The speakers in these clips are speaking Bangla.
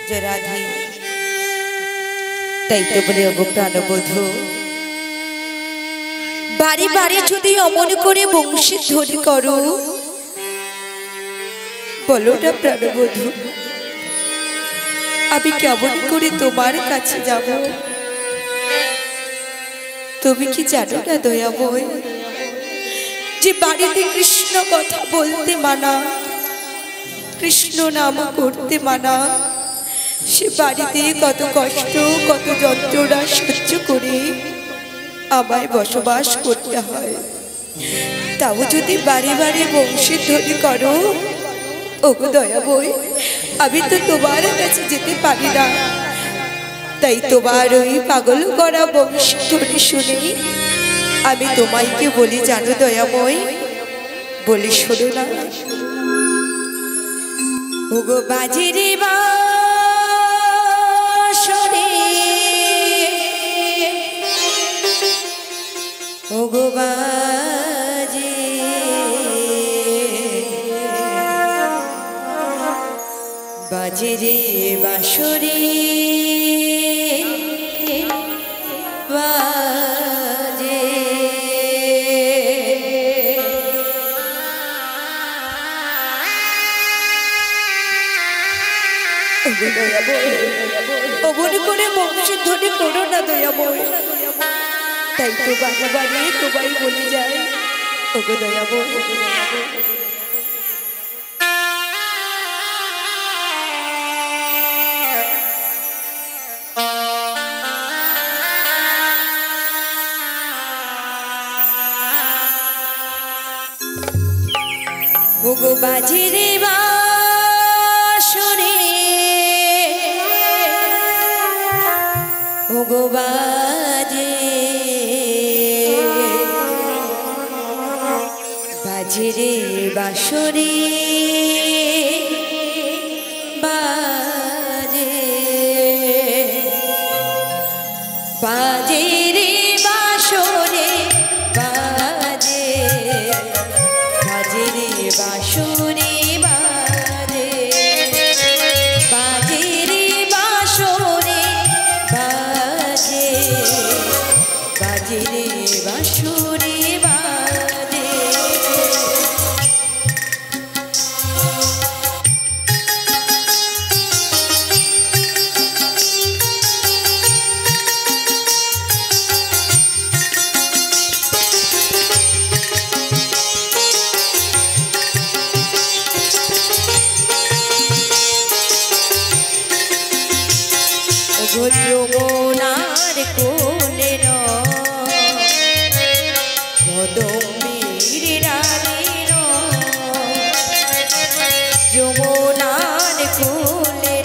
जय राधे। তাই তো বলে ওগো প্রাণবধূ, বাড়ি বাড়ি যদি অমন করে বংশী ধ্বনি করো, বলো না প্রাণবধূ, আমি কেমন করে তোমার কাছে যাব? তুমি কি জানো না দয়াময়, যে বাড়িতে কৃষ্ণ কথা বলতে মানা, কৃষ্ণ নাম করতে মানা, সে বাড়িতে কত কষ্ট কত যন্ত্রণা সহ্য করে আমায় বসবাস করতে হয়। তাও যদি বাড়ি বাড়ি বংশী ধ্বনি করো, ওগো দয়াময়, আমি তো তোমার কাছে যেতে পারি না। তাই তোমার ওই পাগল করা বংশী ধ্বনি শুনে আমি তোমাইকে বলি, জানো দয়াময়, বলি শোনো না। ওগো বাজিরে বাঁশরে, ওগো বাজে বাজিরে বাঁশরে, বাজে অমন করে বংশী ধ্বনি করো না দয়াময়। তাই তো বাড়ি বাড়ি তোমায় বলে যায়, ওগো দয়াময়, ওগো বাজিরে বাঁশরে, ওগো বাজে বাজিরে বাঁশরে, বাজে বাজিরে বাঁশরে, বাজে বাজিরে বাঁশরে, বাজে বাজিরে বাঁশরে, বাজে বাজিরে বাঁশরে, বাজে যমুনার কোলে কদম্বের ডালে, যমুনার কোলে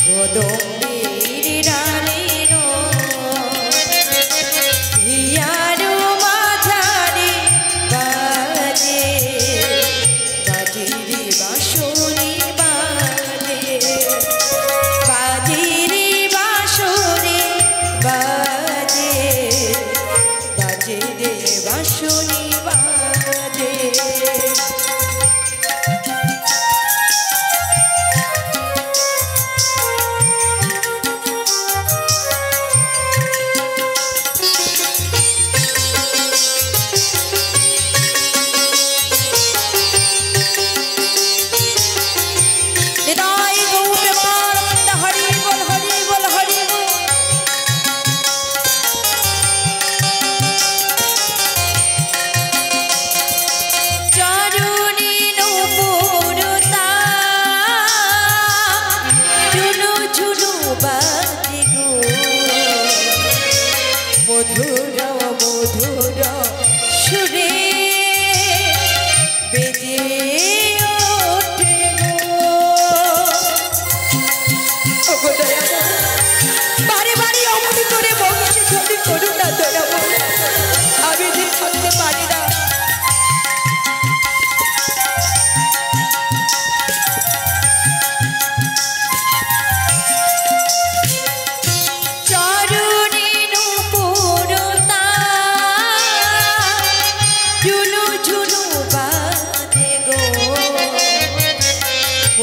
কদম্বের ডালে, হিয়ার মাঝারে বাজে বাজিরে বাঁশরে, বাজে বাজিরে বাঁশরে, বাজে বাজিরে বাঁশরে, বাজে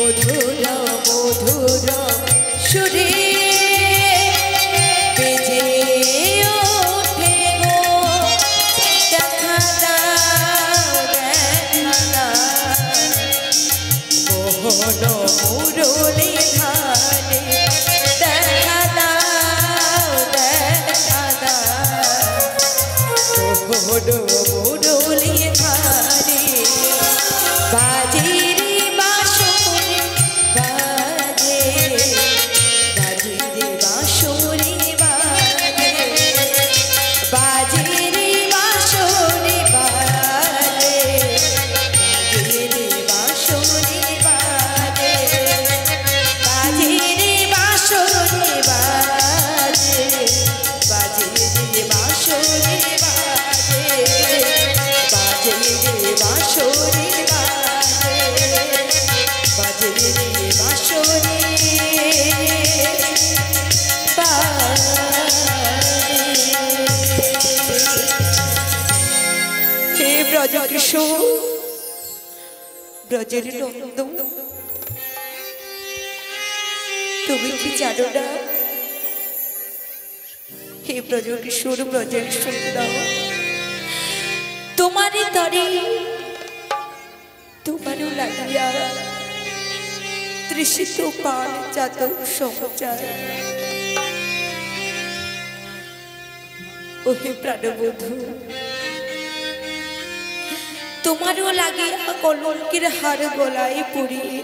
মধুর মধুর সুরে বেজে ওঠে গো দেখা দাও দেখা দাও মোহন মুরলী ধারে দেখা দাও দেখা দাও মোহন মুরলী ধারে বাজে রে বাঁশরি বাজে বাজে রে বাঁশরি বাজে বাজে রে বাঁশরি বাজে বাজে রে বাঁশরি বাজে বাজে রে বাঁশরি বাজে বাজে রে বাঁশরি বাজে বাজে রে বাঁশরি বাজে রে বাঁশরি হে ব্রজ কিশোর ব্রজের নন্দ তুমি কি জানো না হে ব্রজ কিশোর ব্রজের সুন্দর তোমারই তরে তোমারও লাগিয়া তৃষিত পান যাদব সমাচার ওহে প্রাণবধূ তোমারও লাগিয়া কলঙ্কের হার গলায় পরিয়ে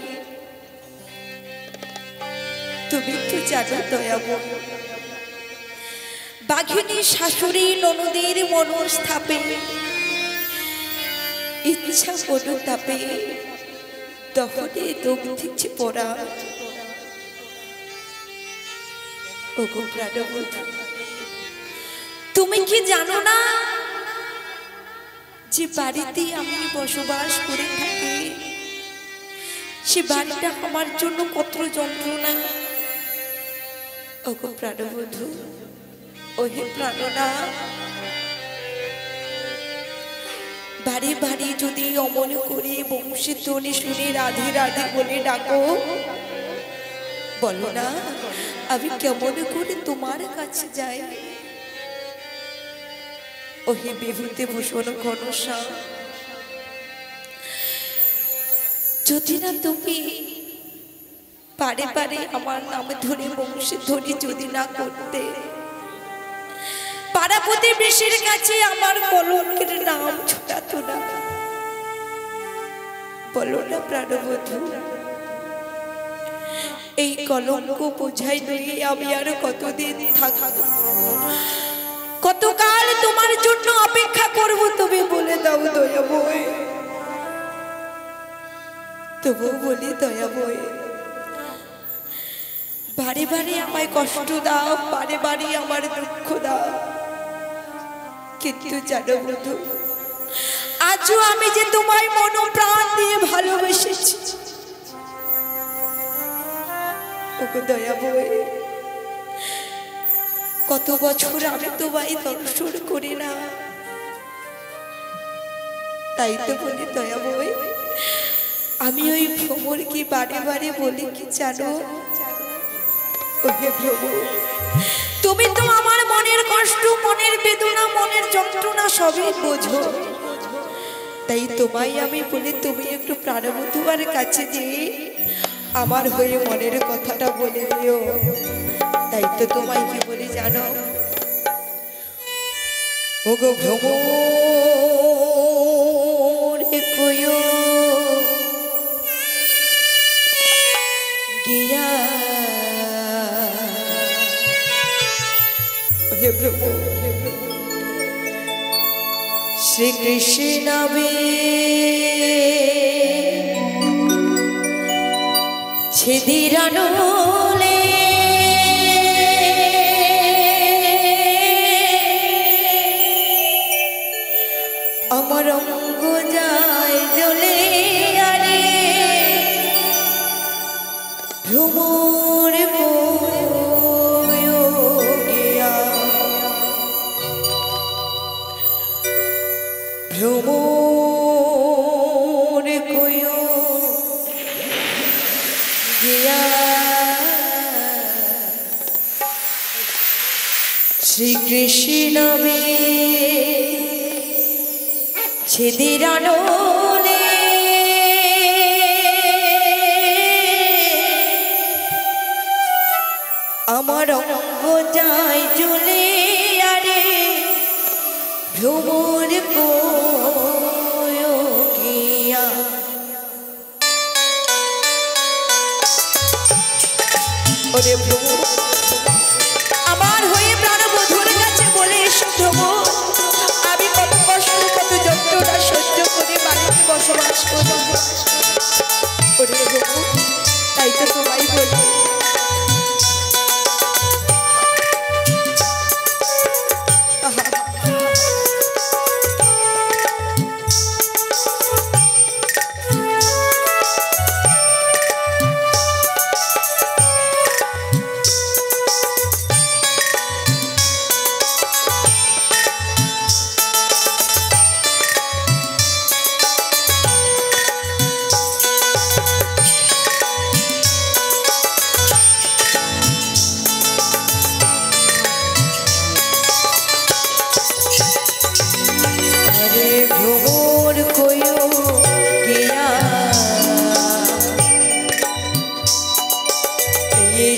তুমি তো জানো দয়াবন বাঘিনী শাশুড়ি ননদের মনস্থাপে ইচ্ছা মনোতাপে দহনে দগ্ধিছে পড়া ওগো প্রাণবধূ তুমি কি জানো না যে বাড়িতে আমি বসবাস করে থাকি সে বাড়িটা আমার জন্য কত যন্ত্রণা ওগো প্রাণবধূ ওহে প্রাণনা বাড়ি বাড়ি যদি অমন করে বংশী ধ্বনি শুনে রাধে রাধে বলে ডাকো বলো না আমি কেমন করে তোমার কাছে যাই ওহে বিভূতি ভূষণ ঘনশ্যাম যদি না তুমি পারে পারে আমার নাম ধরে বংশী ধ্বনি যদি না করতে পাড়া প্রতিবেশীর কাছে আমার কলঙ্কের নাম ছোটাতো না বলো না প্রাণবধূ এই কলঙ্ক বোঝাই নিয়ে আমি আর কতদিন থাকবো কতকাল তোমার জন্য অপেক্ষা করব তুমি বলে দাও দয়াময় তবু বলি দয়াময় বারে বারে আমায় কষ্ট দাও বারে বারে আমার দুঃখ দাও কিন্তু জানো বধূ আজও আমি যে তোমায় মন প্রাণ দিয়ে ভালোবেসেছি ওগো দয়াময় কত বছর আমি তোমায় দর্শন করি না তাই তো বলি দয়াময় আমি ওই ভ্রমরকে বারে বারে বলি কি জানো ওহে ভ্রমর তুমি তো আমার মনের কষ্ট মনের বেদনা মনের যন্ত্রণা সবই বোঝো তাই তোমায় আমি বলি তুমি একটু প্রাণবধূর কাছে গিয়ে আমার হয়ে মনের কথাটা বলে দিও তাই তো তোমায় কি বলি জানো ওগো ভ্রমর কইও গিয়া হে ভ্রমর শ্রীকৃষ্ণ ছিদিরানুলে আমার অঙ্গ যায় জ্বলে আরে ভ্রমর গিয়া ভ্রমর গিয়া শ্রীকৃষ্ণ বে ছেদিরানোলে আমার অঙ্গ যায় জ্বলে আরে ভ্রমর গিয়া ওরে ভ্রমর আমার হয়ে প্রাণবধূর কাছে বলে এসো ভ্রমর আমি কত কষ্ট কত যন্ত্রণা সহ্য করে বাড়িতে বসবাস করি ওরে ভ্রমর তাই তো তোমায় বলি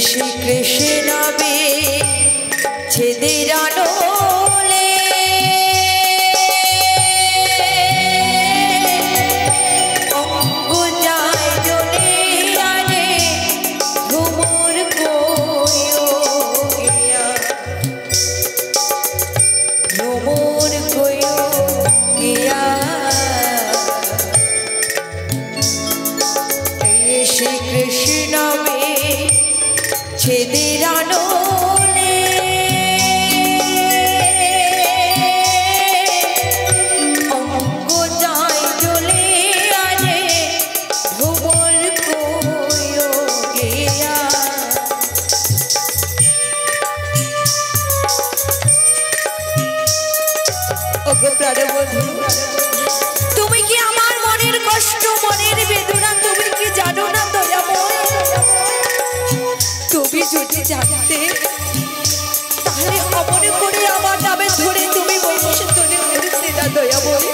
শ্রীকৃষ্ণ বে ছেদিরানোলে অঙ্গ যায় জ্বলে আরে ভ্রমর গিয়া ভ্রমর গিয়া শ্রীকৃষ্ণ বে ছেদিরানোলে অঙ্গ যায় জ্বলে আরে ভ্রমর গিয়া ওগো প্রাণবন্ধু তুমি কি আমার মনের কষ্ট মনের বেদনা তুমি কি জানো না দয়াময় তুমি যদি জানতে তাহলে অমনে করে আমার নামে ধরে তুমি বসে ধরে মেরেছে না দয়াময়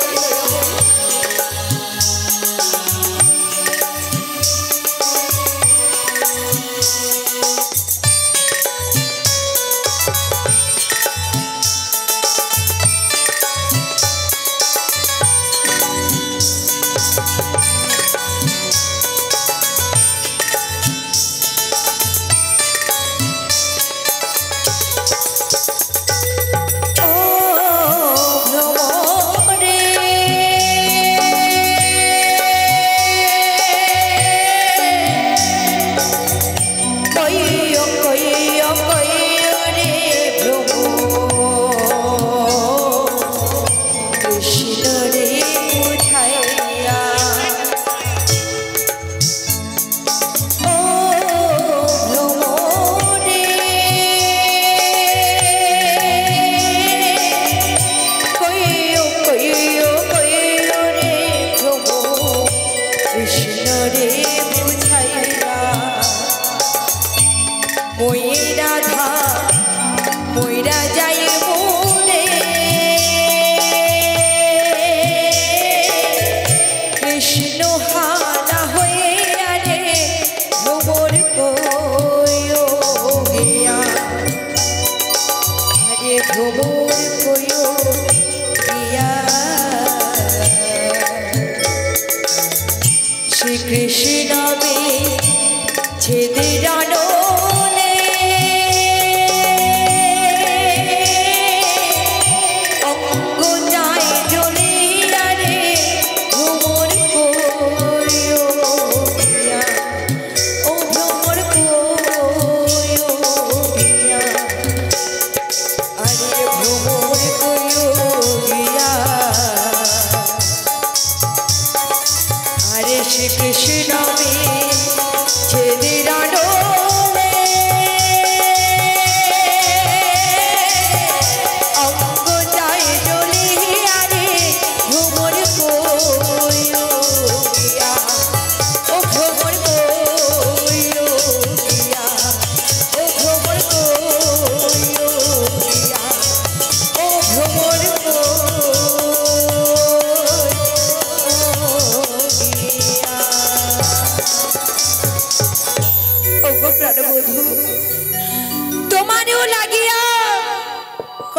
শ্রীকৃষ্ণ বে ছেদিরানোলে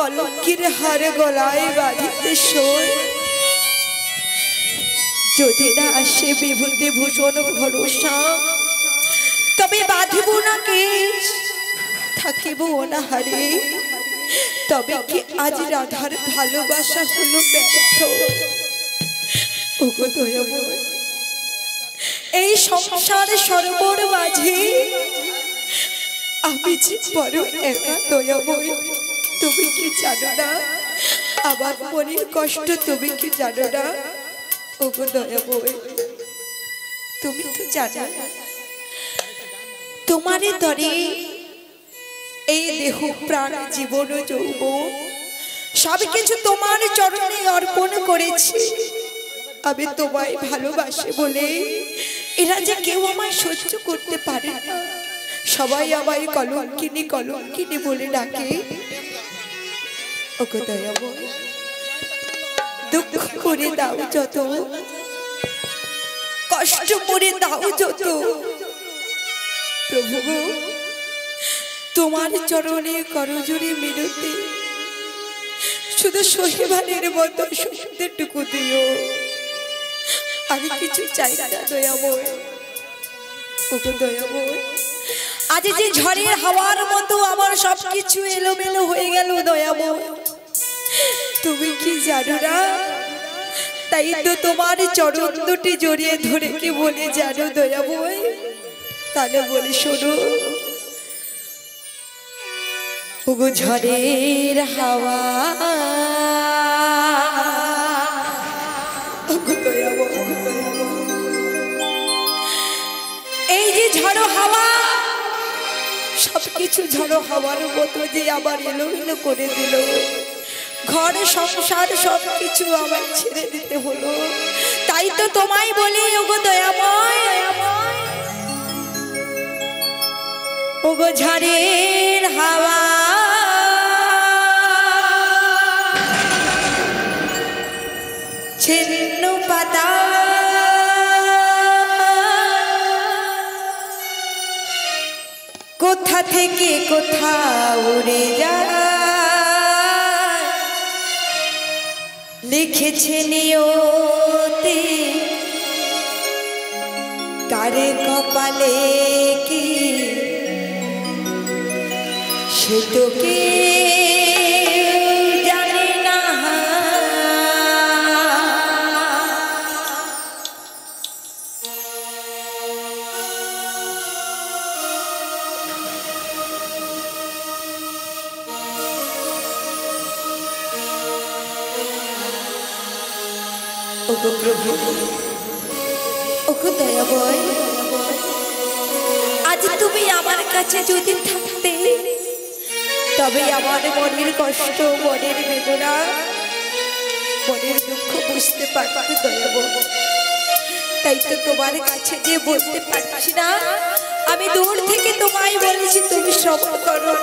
কলঙ্কির হার গলায় বাঁধিতে শোয়, যদি না আসে বিভূতি ভূষণ ভরসা, তবে বাঁধিব না কেশ, থাকিব অনাহারে। তবে কি আজ রাধার ভালোবাসা হলো ব্যর্থ? ওগো দয়াময়, এই সংসার সরোবর মাঝে আমি যে বড় একা দয়াময়, তুমি কি জানো না? আমার মনের কষ্ট তুমি কি জানো না? ওগো দয়াময়, তুমি তো জানো তোমারই তরে এই দেহ প্রাণ জীবন যৌবন সবকিছু তোমার চরণে অর্পণ করেছি। আমি তোমায় ভালোবাসি বলে এরা যে কেউ আমায় সহ্য করতে পারে না, সবাই আমায় কলঙ্কিনী কলঙ্কিনী বলে ডাকে। ওগো দয়াময়, দুঃখ করে দাও যত, কষ্ট করে দাও যত, প্রভু গো তোমার চরণে করজোড়ে মিনতি, শুধু সহিবানের মতো সুন্দরটুকু দিও। আমি কিছু চাই না দয়াময়। ওগো দয়াময়, আজ যে ঝড়ের হাওয়ার মতো আমার সবকিছু এলোমেলো হয়ে গেল দয়াময়, তুমি কি জানো না? তাই তো তোমার চরণ দুটি জড়িয়ে ধরে কি বলে জানো দয়াময়? তাহলে বলি শোনো। ওগো ঝড়ের হাওয়া, এই যে ঝড়ো হাওয়া, সবকিছু ঝড়ো হাওয়ার মতো যে আবার এলোমেলো করে দিল। ঘর সংসার সবকিছু আমার ছেড়ে দিতে হলো। তাই তো তোমায় বলি ওগো দয়াময়, ওগো ঝড়ের হাওয়া, ছিন্ন পাতা কোথা থেকে কোথা উড়ে যায়, লিখেছে নিয়তি কারে কপালে কি, সে তো কে জানে না। ওগো প্রভু, ওগো দয়াময়, আজ তুমি আমার কাছে যদি থাকতে, তবে আমার মনের কষ্ট, মনের বেদনা, মনের দুঃখ বুঝতে পারতে দয়াময়। তাই তো তোমার কাছে যে বলতে পারছি না, আমি দূর থেকে তোমায় বলেছি, তুমি শ্রবণ করো।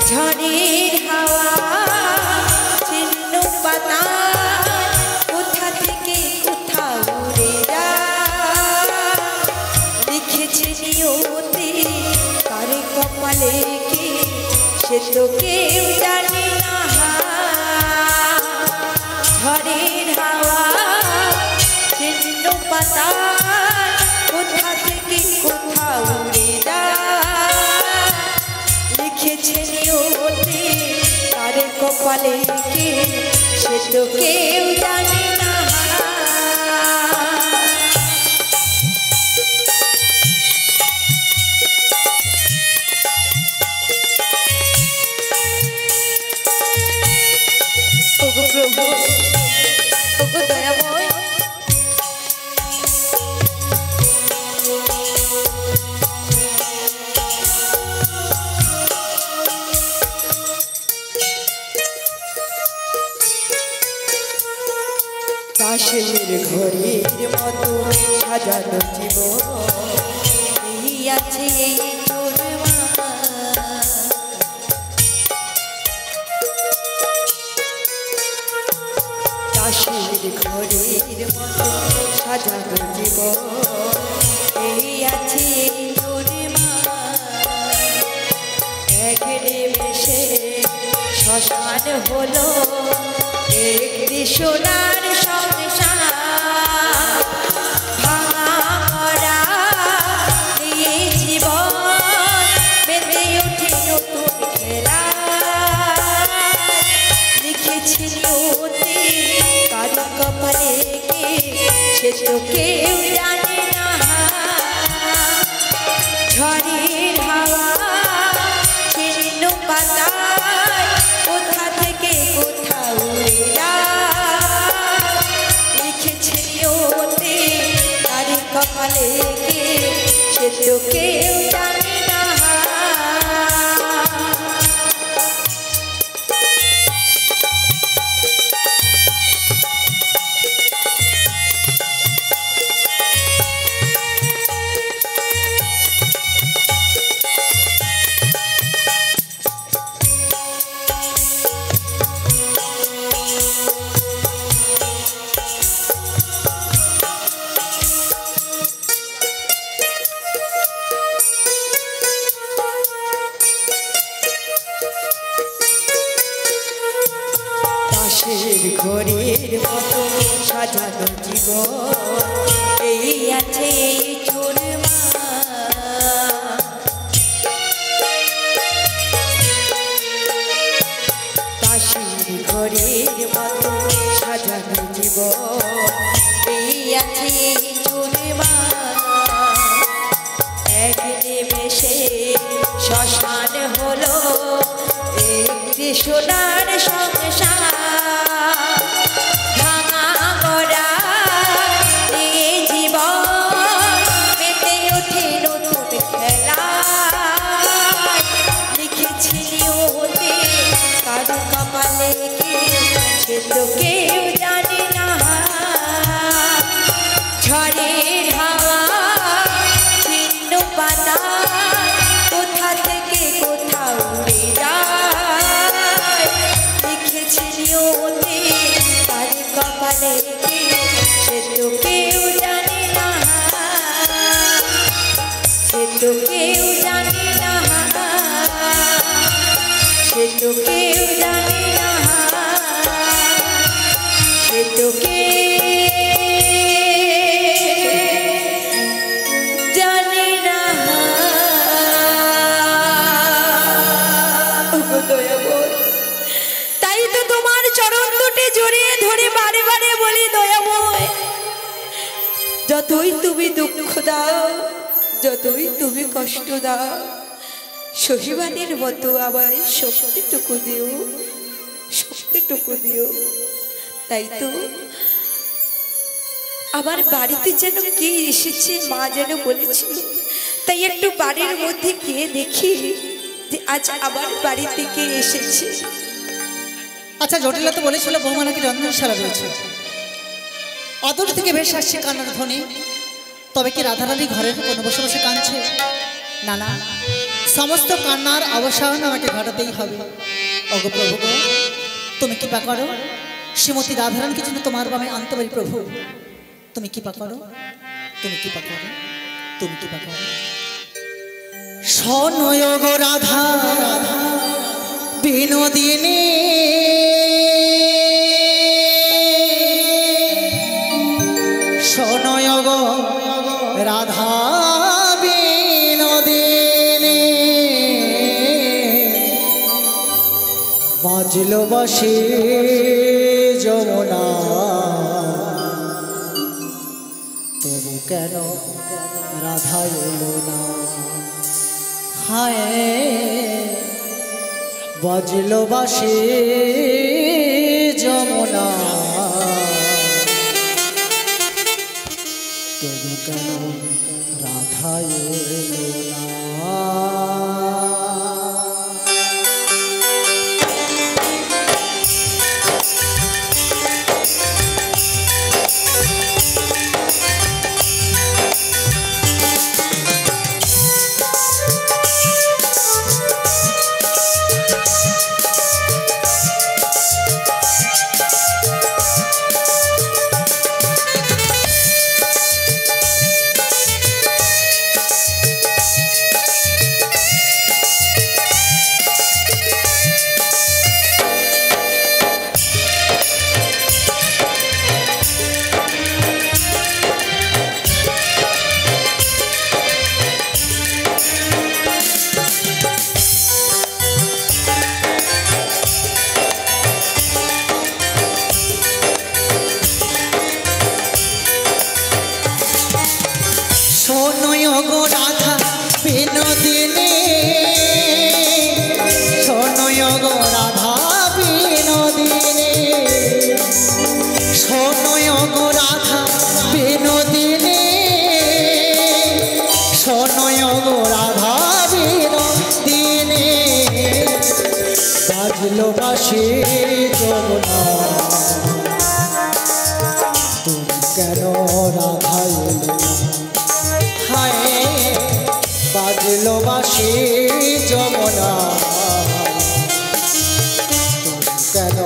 ঝড়ের হাওয়া, ছিন্ন পাতা কোথা থেকে কোথা উড়ে যায়, লিখেছে নিয়তি কারে কপালে কি, সে তো কেউ জানে না। ঝড়ের হাওয়া, ছিন্ন পাতা কোথা থেকে কোথা উড়ে যায়, লিখেছে নিয়তি কারে কপালে কি, সে তো কেউ জানে না। ওগো প্রভু, ওগো দয়াময়, দাসের ঘরের মতো সাজানো জীবন এই আছে তোর মা, দাসের ঘরের মতো সাজানো জীবন এই আছে তোর মা। শ্মশান হলো একটি সোনার সংসার ভাঙা মরা এই জীবন বেঁধে ওঠে নতুন খেলা লিখেছি নিয়তি কার কপালে কে সে তো কেউ জানে না ঝড়ের হাওয়া ছিন্ন পাতায় কোথা থেকে কোথা উড়ে যায় লিখেছে নিয়তি কার কপালে কে সে তো কেউ জানে না ঘরের মতো সাজানো জীবন এই আছে চুরমা দাসের ঘরের মতো সাজানো জীবন এই আছে চুরমা এক নিমেষে শ্মশান হলো একটি সোনার সংসার কেউ জানে না ঝড়ের হাওয়া ছিন্ন পাতা কোথা থেকে কোথা উড়ে যায় লিখেছে নিয়তি তার কপালে সে তো কেউ জানে না সে তো কেউ জানে না সে তো কেউ জানে না তোকে জানি না তাই তো তোমার চরণ দুটি জড়িয়ে ধরে বারে বারে বলি দয়াময় যতই তুমি দুঃখ দাও যতই তুমি কষ্ট দাও সহিবানের মতো আবার শক্তিটুকু দিও শক্তিটুকু দিও তাই তো আমার বাড়িতে যেন কে এসেছে মা যেন বলেছিল তাই একটু বাড়ির মধ্যে গিয়ে দেখি যে আজ আবার বাড়িতে কে এসেছে আচ্ছা জটিলা তো বলেছিল বৌমা নাকি রন্ধনশালা রয়েছে অদূর থেকে বেশ আসছে কান্নার ধ্বনি তবে কি রাধারানী ঘরের কোনো বসে বসে কাঁদছে না না সমস্ত কান্নার অবসান আমাকে ঘটাতেই হবে ওগো প্রভু তুমি কৃপা করো শ্রীমতী রাধারানীকে যেন তোমার বামে আনতে পারি প্রভু তুমি কৃপা করো তুমি কৃপা করো তুমি কৃপা করো শোনয় গো রাধা বিনোদিনী শোনয় গো রাধা বিনোদিনী বাজল বাঁশি যমুনা তবু কেন রাধা এলো না হায় বাজল বাঁশি যমুনা তবু কেন রাধা এলো না গো রাধা বিনোদিনী শোনয় গো রাধা বিনোদিনী শোনয় গো রাধা বিনোদিনী শোনয় গো রাধা বিনোদিনী বাজলো বাঁশি যমুনা তুমি কেন রাধা এলে না হায় বাজলো বাঁশি যমুনা তুমি কেন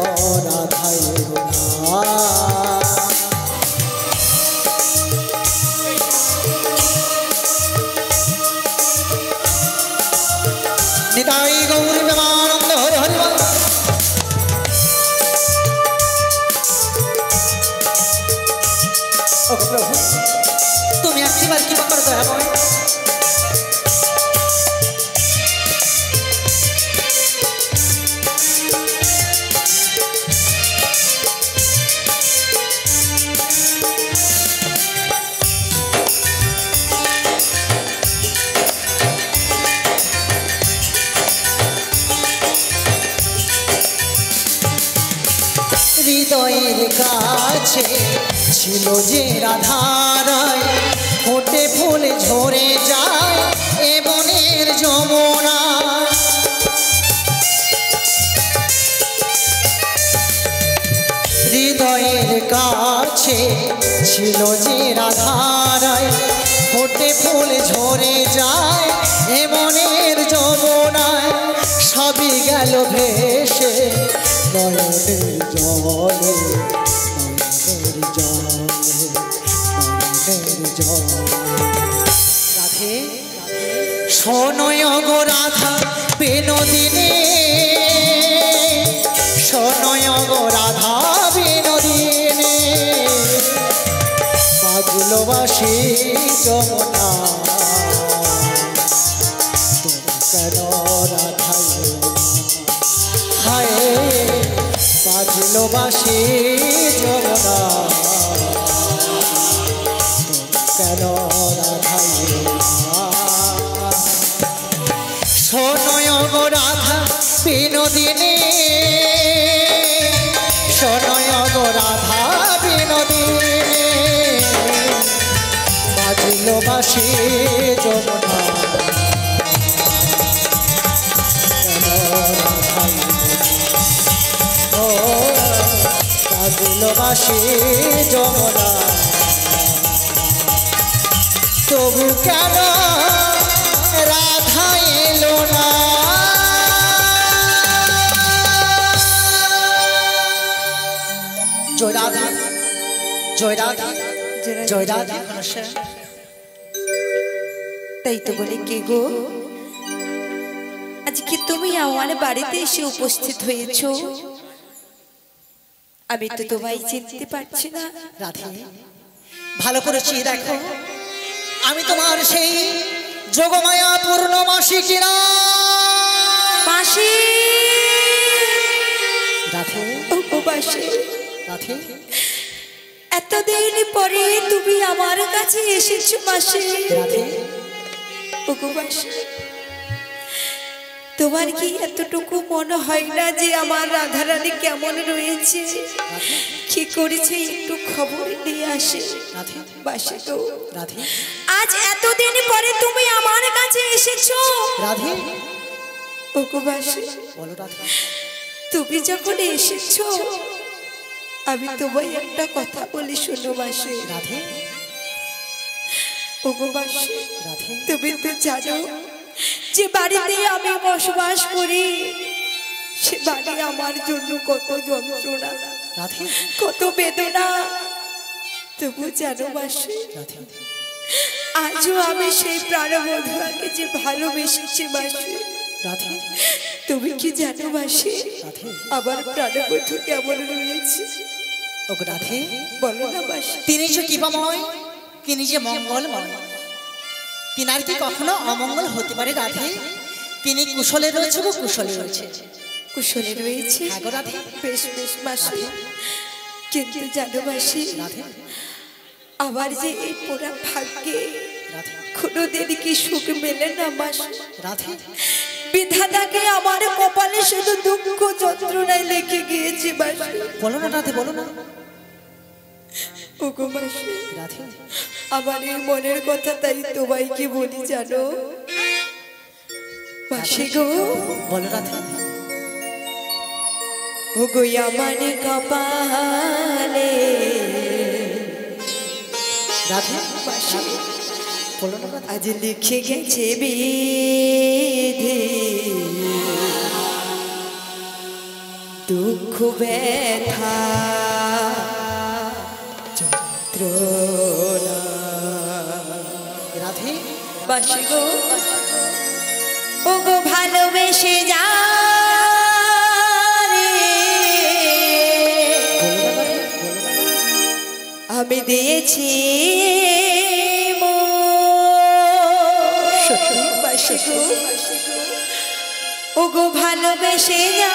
রাধা এলে না নিতাই গৌর প্রেমানন্দ হরে হরে বল ও প্রভু তুমি একবার কি করে দয়া করে হৃদয়ের কাছে ছিল যে রাধারায় ফোটে ফুল ঝরে যায় এ বনের যমুনা হৃদয়ের কাছে ছিল যে রাধারায় ফোটে ফুল ঝরে যায় এ বনের যমুনায় সবই গেল ভেসে নয়নের জলে নয়নের জলে নয়নের জলে রাধে শোনয় গো রাধা বিনোদিনী শোনয় গো রাধা বিনোদিনী বাজলো বাঁশি যমুনা তুমি কেন রাধা হায় বাজলো বাঁশি যমুনা তুমি কেন রাধা শোনয় গো রাধা বিনোদিনী শোনয় গো রাধা বিনোদিনী বাজলো বাঁশি যমুনা বাজলো বাঁশি যমুনা তবু কেন রাধা এলো না জয় রাধা জয় রাধা জয় রাধা তাই তো বলে কে গো আজকে তুমি আমার বাড়িতে এসে উপস্থিত হয়েছো আমি তো তোমায় চিনতে পারছি না রাধে ভালো করেছি দেখো আমি তোমার সেই যোগমায়া পূর্ণমাসী কিনা মাসি রাধে ও মাসি রাধে এতদিন পরে তুমি আমার কাছে এসেছো মাসি রাধে ও মাসি তোমার কি এতটুকু মনে হয় না যে আমার রাধারানী কেমন রয়েছে কি করেছে একটু খবর নিয়ে আসে বাসে তো রাধে আজ এতদিন পরে তুমি আমার কাছে এসেছো রাধে ওগো বাসে বলো রাধে তুমি যখন এসেছো আমি তোমায় একটা কথা বলি শোনো বাসে রাধে ওগো বাসে রাধে তুমি তো জানো যে বাড়িতে আমি বসবাস করি সে বাড়ি আমার জন্য কত যন্ত্রণা রাধে কত বেদনা তবু জানো বাসে রাধে আজও আমি সেই প্রাণবন্ধুকে যে ভালোবেসেছি বাসে রাধে তুমি কি জানো বাসে রাধে আমার প্রাণবন্ধু কেমন রয়েছে ওগো রাধে বলো না বাসে তিনি যে কৃপাময় তিনি যে মঙ্গলময় তিনার কি কখনো অমঙ্গল হতে পারে রাধে তিনি কুশলে রয়েছে গো কুশলে রয়েছে কুশলে রয়েছে হ্যাঁ গো রাধে বেশ বেশ মাসি কিন্তু জানো বাসি রাধে আবার যে এই পোড়া ভাগ্যে রাধে কোনোদিন কি সুখ মেলে না মাসি। রাধে বিধাতাকে আমার কপালে শুধু দুঃখ যন্ত্রণায় লেগে গিয়েছে মাসি। বলো না রাধে, বলো না। ওগো মাসি, রাধে আমার এই মনের কথা তাই তোমায় বলি জানো মাসি গো। বলো রাধে। ওগো আমার কপালে রাধে মাসি বলো না রাধে। আজ লিখে গেছে বিধি দুঃখ ব্যথা যন্ত্রণা। রাধে বাসি গো, ওগো ভালোবেসে যা আমি দিয়েছি বাসি গো, ওগো ভালোবেসে যা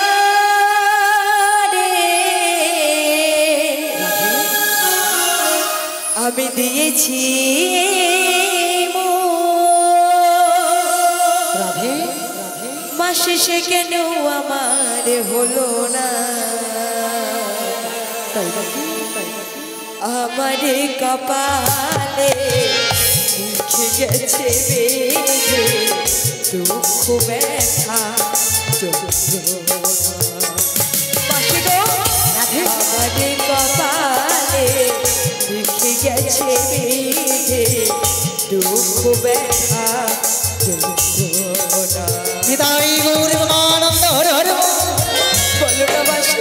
আমি দিয়েছি রাধে মাসে সে কেন আমার হলো না। তাই নাকি? আমার কপালে লিখে গেছে বেঁধে দুঃখ ব্যথা যন্ত্রণা। বাসি গো, আমার কপালে লিখে গেছে বেঁধে দুঃখ ব্যথা যন্ত্রণা। নিতাই গৌর আনন্দ হর হর। বলো না বাসি,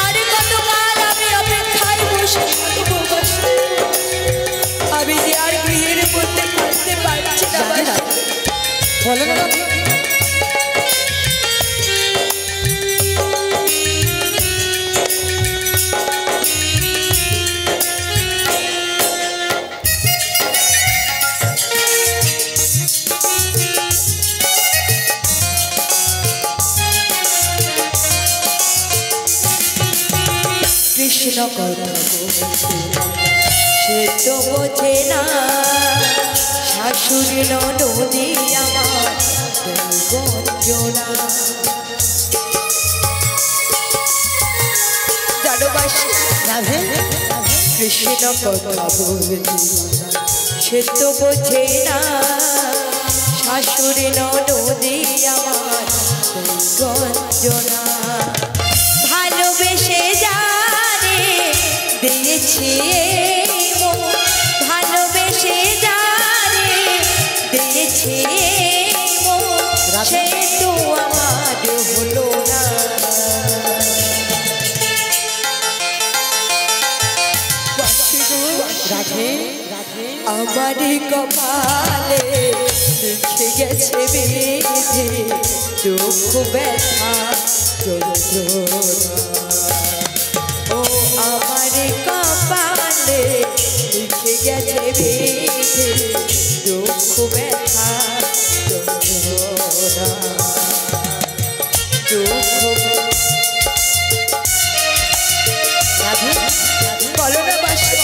আরে কতকাল আমি অপেক্ষায় বসে থাকবো বাসি। আমি যে আর গৃহের মধ্যে থাকতে পারছি না বাসি। বলো না রাধে। কৃষ্ণ কথা বলছে সে তো বোঝে না, শাশুড়ি নদী আমার গঞ্জনা। জানো বাসি, রাধে কৃষ্ণ কথা বলছে সে তো বোঝে না, শাশুড়ি নদী আমার গঞ্জনা। ভালোবেসে যারে দিয়েছি মন, ভালোবেসে যারে দিয়েছি মন, সে তো আমার হলো না। রাধে আমার কপালে লিখে গেছে বেঁধে দুঃখ ব্যথা যন্ত্রণা। ও আমার কপালে লিখে গেছে বেঁধে দুঃখ ব্যথা যন্ত্রণা। রাধে বলো না বাসি,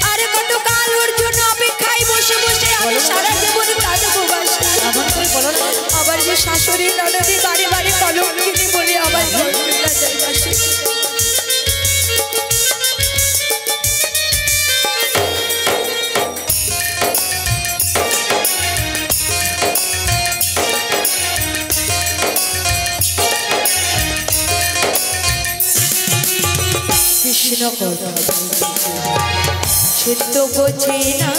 আরে কতকাল ওর জন্য অপেক্ষায় বসে বসে আমি সারা জীবন কাটবো বাসি। এমন করে বলো না। আবার যে শাশুড়ি ননদি বাড়ি বাড়ি কলঙ্কিনী বলে আমার গলা যায় বাসি। কৃষ্ণ কথা সে তো বোঝে না,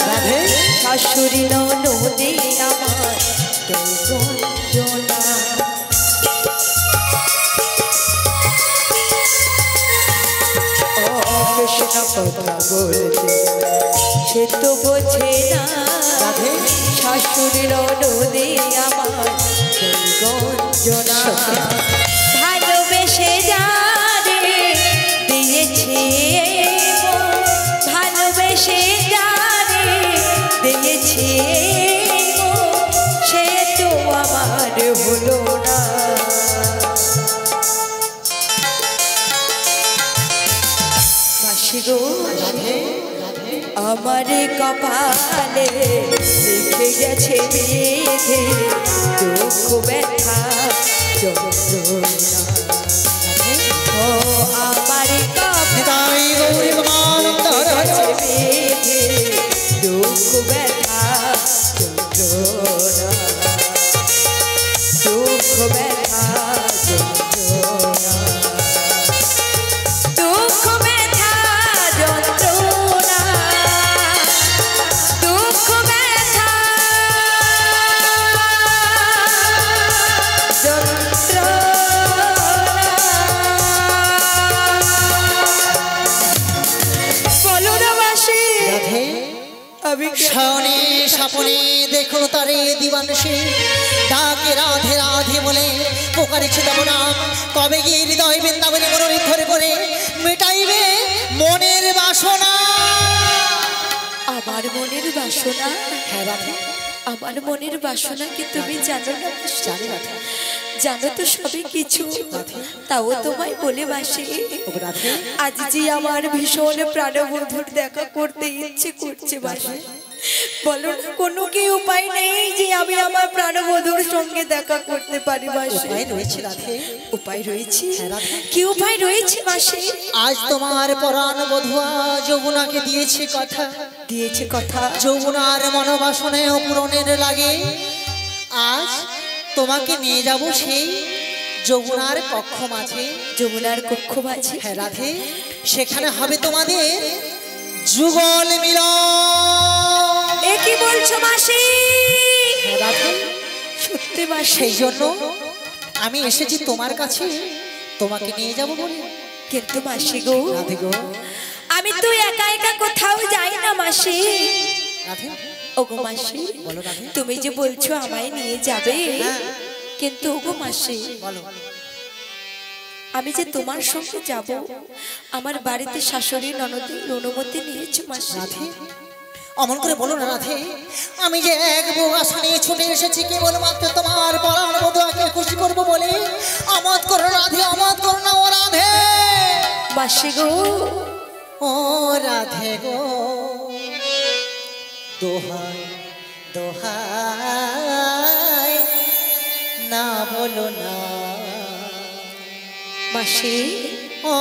রাধে শাশুড়ি নদী আমার গঞ্জনা। কৃষ্ণ কথা বলছে সে তো বোঝে না, রাধে শাশুড়ি নদী আমার গঞ্জনা। ভালোবেসে যারে দিয়েছে মন, ভালোবেসে যারে দিয়েছে মন, সে তো আমার হলো না। বাসি গো, রাধে রাধে আমার কপালে লিখে গেছে বিধি দুঃখ ব্যথা যন্ত্রণা। ও আমার নিতাই গৌরী ভগবানন্দর কপালে বিধি দুঃখ ব্যথা যন্ত্রণা, দুঃখ ব্যথা যন্ত্রণা, দুঃখ ব্যথা যন্ত্রণা, দুঃখ ব্যথা শয়নে স্বপনে দেখো তারে দিবানসে ডাকে রাধে রাধে বলে পোকারেছে তব নাম। কবে গিয়ে হৃদয় বৃন্দাবনে মনোনীত ধরে করে মেটাইবে মনের বাসনা। আমার মনের বাসনা? হ্যাঁ রাধে, আমার মনের বাসনা কি তুমি জানো না? জানি রাধে, জানো তো সবই কিছু, তাও তোমায় বলে বাসি আজ যে আমার ভীষণ প্রাণবন্ধুর দেখা করতে ইচ্ছে করছে বাসি। বলো না কোনো কি উপায় নেই যে আমি আমার প্রাণবন্ধুর সঙ্গে দেখা করতে পারি বাসি? উপায় রয়েছে? কি উপায় রয়েছে বাসি? আজ তোমার পরাণ বধুয়া যমুনাকে দিয়েছে কথা, দিয়েছে কথা। যমুনার মনোবাসনায় পূরণের লাগে আজ তোমাকে নিয়ে যাব সেই যমুনার কক্ষ মাঝে। যমুনার কক্ষ মাঝে? হ্যাঁ রাধে, সেখানে হবে তোমাদের যুগল মিলন। এ কি বলছো মাসি? হ্যাঁ রাধে, সত্যি মাসি? সেই জন্য আমি এসেছি তোমার কাছে তোমাকে নিয়ে যাব বলে। কিন্তু মাসি গো, রাধে গো, আমি তো একা একা কোথাও যাই না মাসি। রাধে ওগো মাসি, বলো রাধে, তুমি যে বলছো আমায় নিয়ে যাবে, কিন্তু ওগো মাসি বলো আমি যে তোমার সঙ্গে যাব, আমার বাড়িতে শাশুড়ি ননদের অনুমতি নিয়েছো মাসি? রাধে অমন করে বলো না রাধে, আমি যে এক বউ আশা নিয়ে ছুটে এসেছি কেবলমাত্র তোমার পরাণ বধুয়াকে খুশি করবো বলে। আমোদ করো রাধে, আমোদ করো না ও রাধে। মাসি গো, ও রাধে গো, দোহাই দোহাই না বলো না। মাসি ও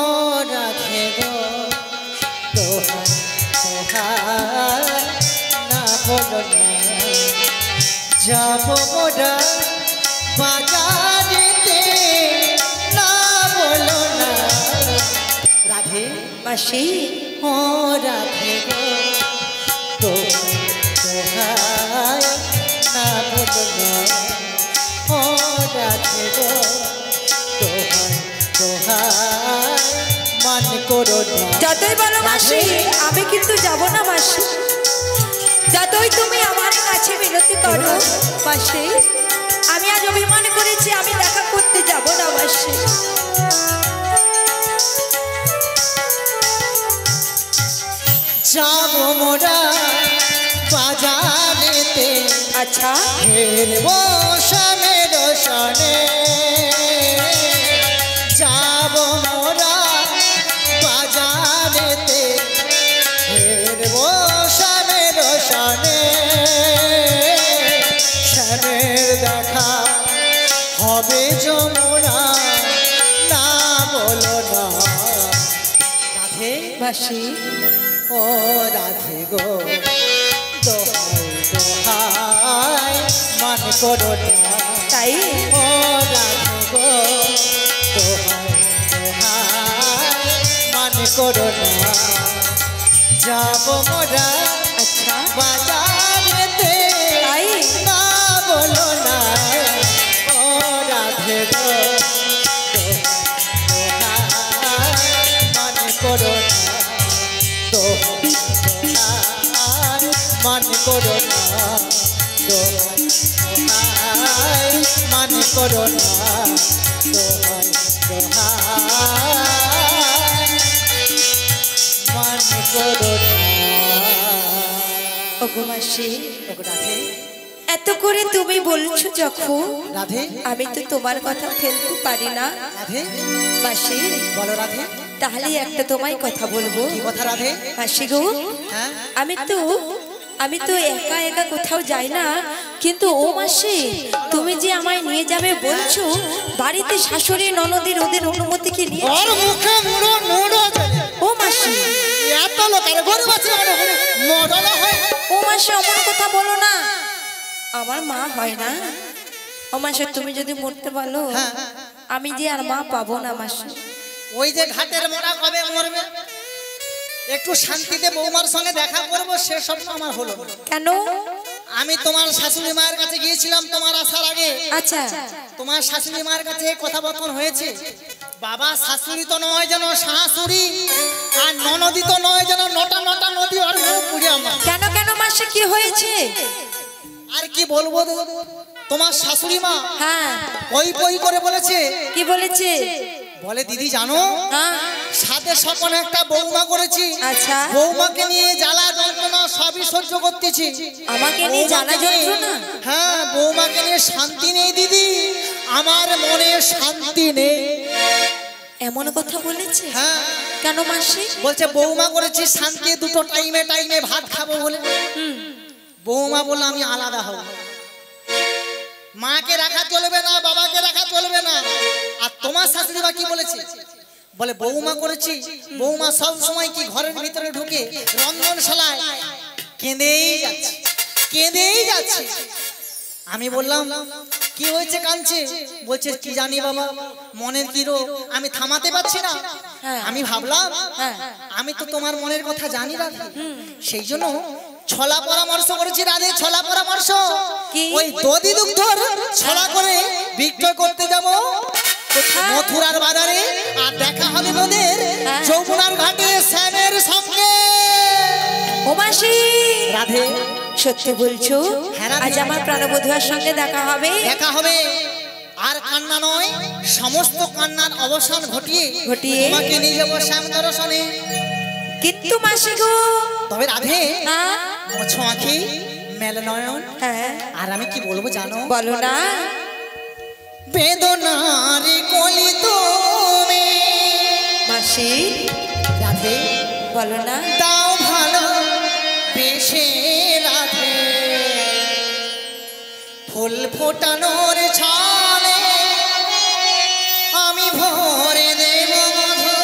রাধে গো, দোহাই দোহাই না বলো না। যাব মোরা বাজারেতে না বলো না। রাধে মাসি ও রাধে গো, দোহাই না বলো না। ও রাধে গো, দোহাই দোহাই মান করো না। যতই বলো মাসি, আমি কিন্তু যাব না মাসি। যতই তুমি আমার কাছে বিনতি করো মাসি, আমি আজ অভিমান করেছি, আমি দেখা করতে যাব না মাসি। যাব মোরা বাজারেতে, আচ্ছা ফেরবো সনের সনে। যাব মোরা বাজারেতে, ফেরবো সনের সনে। সনের দেখা হবে যমুনা না বলো না। রাধে মাসি ও রাধে গো, দোহাই দোহাই মান করো না। তাই ও রাধে গো, দোহাই দোহাই মান করো না। যাব মোরা আচ্ছা বাজারেতে তাই না বলো না। ও রাধে গো, দোহাই মান করো না। দোহাই মান করো না। দোহাই মান করো না। দোহাই দোহাই মান করো না। ওগো মাসি, রাধে এত করে তুমি বলছো যখন, রাধে আমি তো তোমার কথা ফেলতে পারি না রাধে মাসি। বলো রাধে। তাহলে একটা তোমায় কথা বলবো। কি কথা রাধে? মাসি গো, হ্যাঁ আমি তো একা একা কোথাও যাই না, কিন্তু ও মাসি তুমি যে আমায় নিয়ে যাবে বলছো, বাড়িতে শাশুড়ি ননদের ওদের অনুমতি কি নিয়ে? ওর মুখে মুড়ো মুড়ো ও মাসি, এত লোকের গরু আছে মডলা হয়। ও মাসি অমন কথা বলো না, আমার মা হয় না। ও মাসি তুমি যদি মরতে বলো, আমি যে আর মা পাবো না মাসি। ওই যে ঘাটের মোড়া কবে মরবে, একটু শান্তিতে বৌমার সঙ্গে দেখা করবো, সে সব আমার হলো না। কেন? আমি তোমার শাশুড়ি মায়ের কাছে গিয়েছিলাম তোমার আসার আগে। আচ্ছা, তোমার শাশুড়ি মায়ের কাছে কথাবার্তা হয়েছে, বাবা শাশুড়ি তো নয় যেন শাশুড়ি, আর ননদি তো নয় যেন নটা নটা নদী। আর পুড়ে আমার কেন কেন মাসি কি হয়েছে? আর কি বলবো, তোমার শাশুড়ি মা হ্যাঁ পই পই করে বলেছে। কি বলেছে? বলে দিদি জানো, হ্যাঁ সাথে স্বপনে একটা বৌমা করেছি। আচ্ছা, বৌমাকে নিয়ে জ্বালা যন্ত্রণা সবই সহ্য করতেছি। আমাকে নিয়ে জ্বালা যন্ত্রণা? হ্যাঁ, বৌমাকে নিয়ে শান্তি নেই দিদি, আমার মনে শান্তি নেই। এমন কথা বলেছে? হ্যাঁ। কেন মাসি? বলছে বৌমা করেছি শান্তি, দুটো টাইমে টাইমে ভাত খাবো বলে। বৌমা বললো আমি আলাদা হব, মাকে রাখা চলবে না, বাবাকে রাখা চলবে না। আর তোমার শাশুড়ি মা কি বলেছে? বলে বৌমা করেছি, বৌমা সব সময় কি ঘরের ভিতরে ঢুকে রন্ধনশালায় কেঁদেই যাচ্ছে, কেঁদেই যাচ্ছে। আমি বললাম কি হয়েছে কাঁদছে? বলছে কি জানি বাবা, মনের কি রোগ আমি থামাতে পারছি না। আমি ভাবলাম আমি তো তোমার মনের কথা জানি না, সেই জন্য ছলা পরামর্শ করেছি রাধে, ছলা পরামর্শ। ওই দধি দুগ্ধ ছলা করে বিক্রয় করতে যাব মথুরার বাজারে, আর দেখা হবে মোদের যমুনার ঘাটে শ্যামের সঙ্গে। ও মাসি রাধে সত্যি বলছো? আজ আমার প্রাণবধূর সঙ্গে দেখা হবে? দেখা হবে, আর কান্না নয়, সমস্ত কান্নার অবসান ঘটিয়ে তোমাকে নিয়ে যাবো শ্যাম দর্শনে। কিন্তু মাসি গো, তবে রাধে মোছো আঁখি মেল নয়ন। আর আমি কি বলবো জানো? বলো না। বেদনার কলি তুমি মাসি। রাধে বলো না। তাও ভালো বেশে রাধে, ফুল ফোটানোর ছালে আমি ভরে দেব মধু,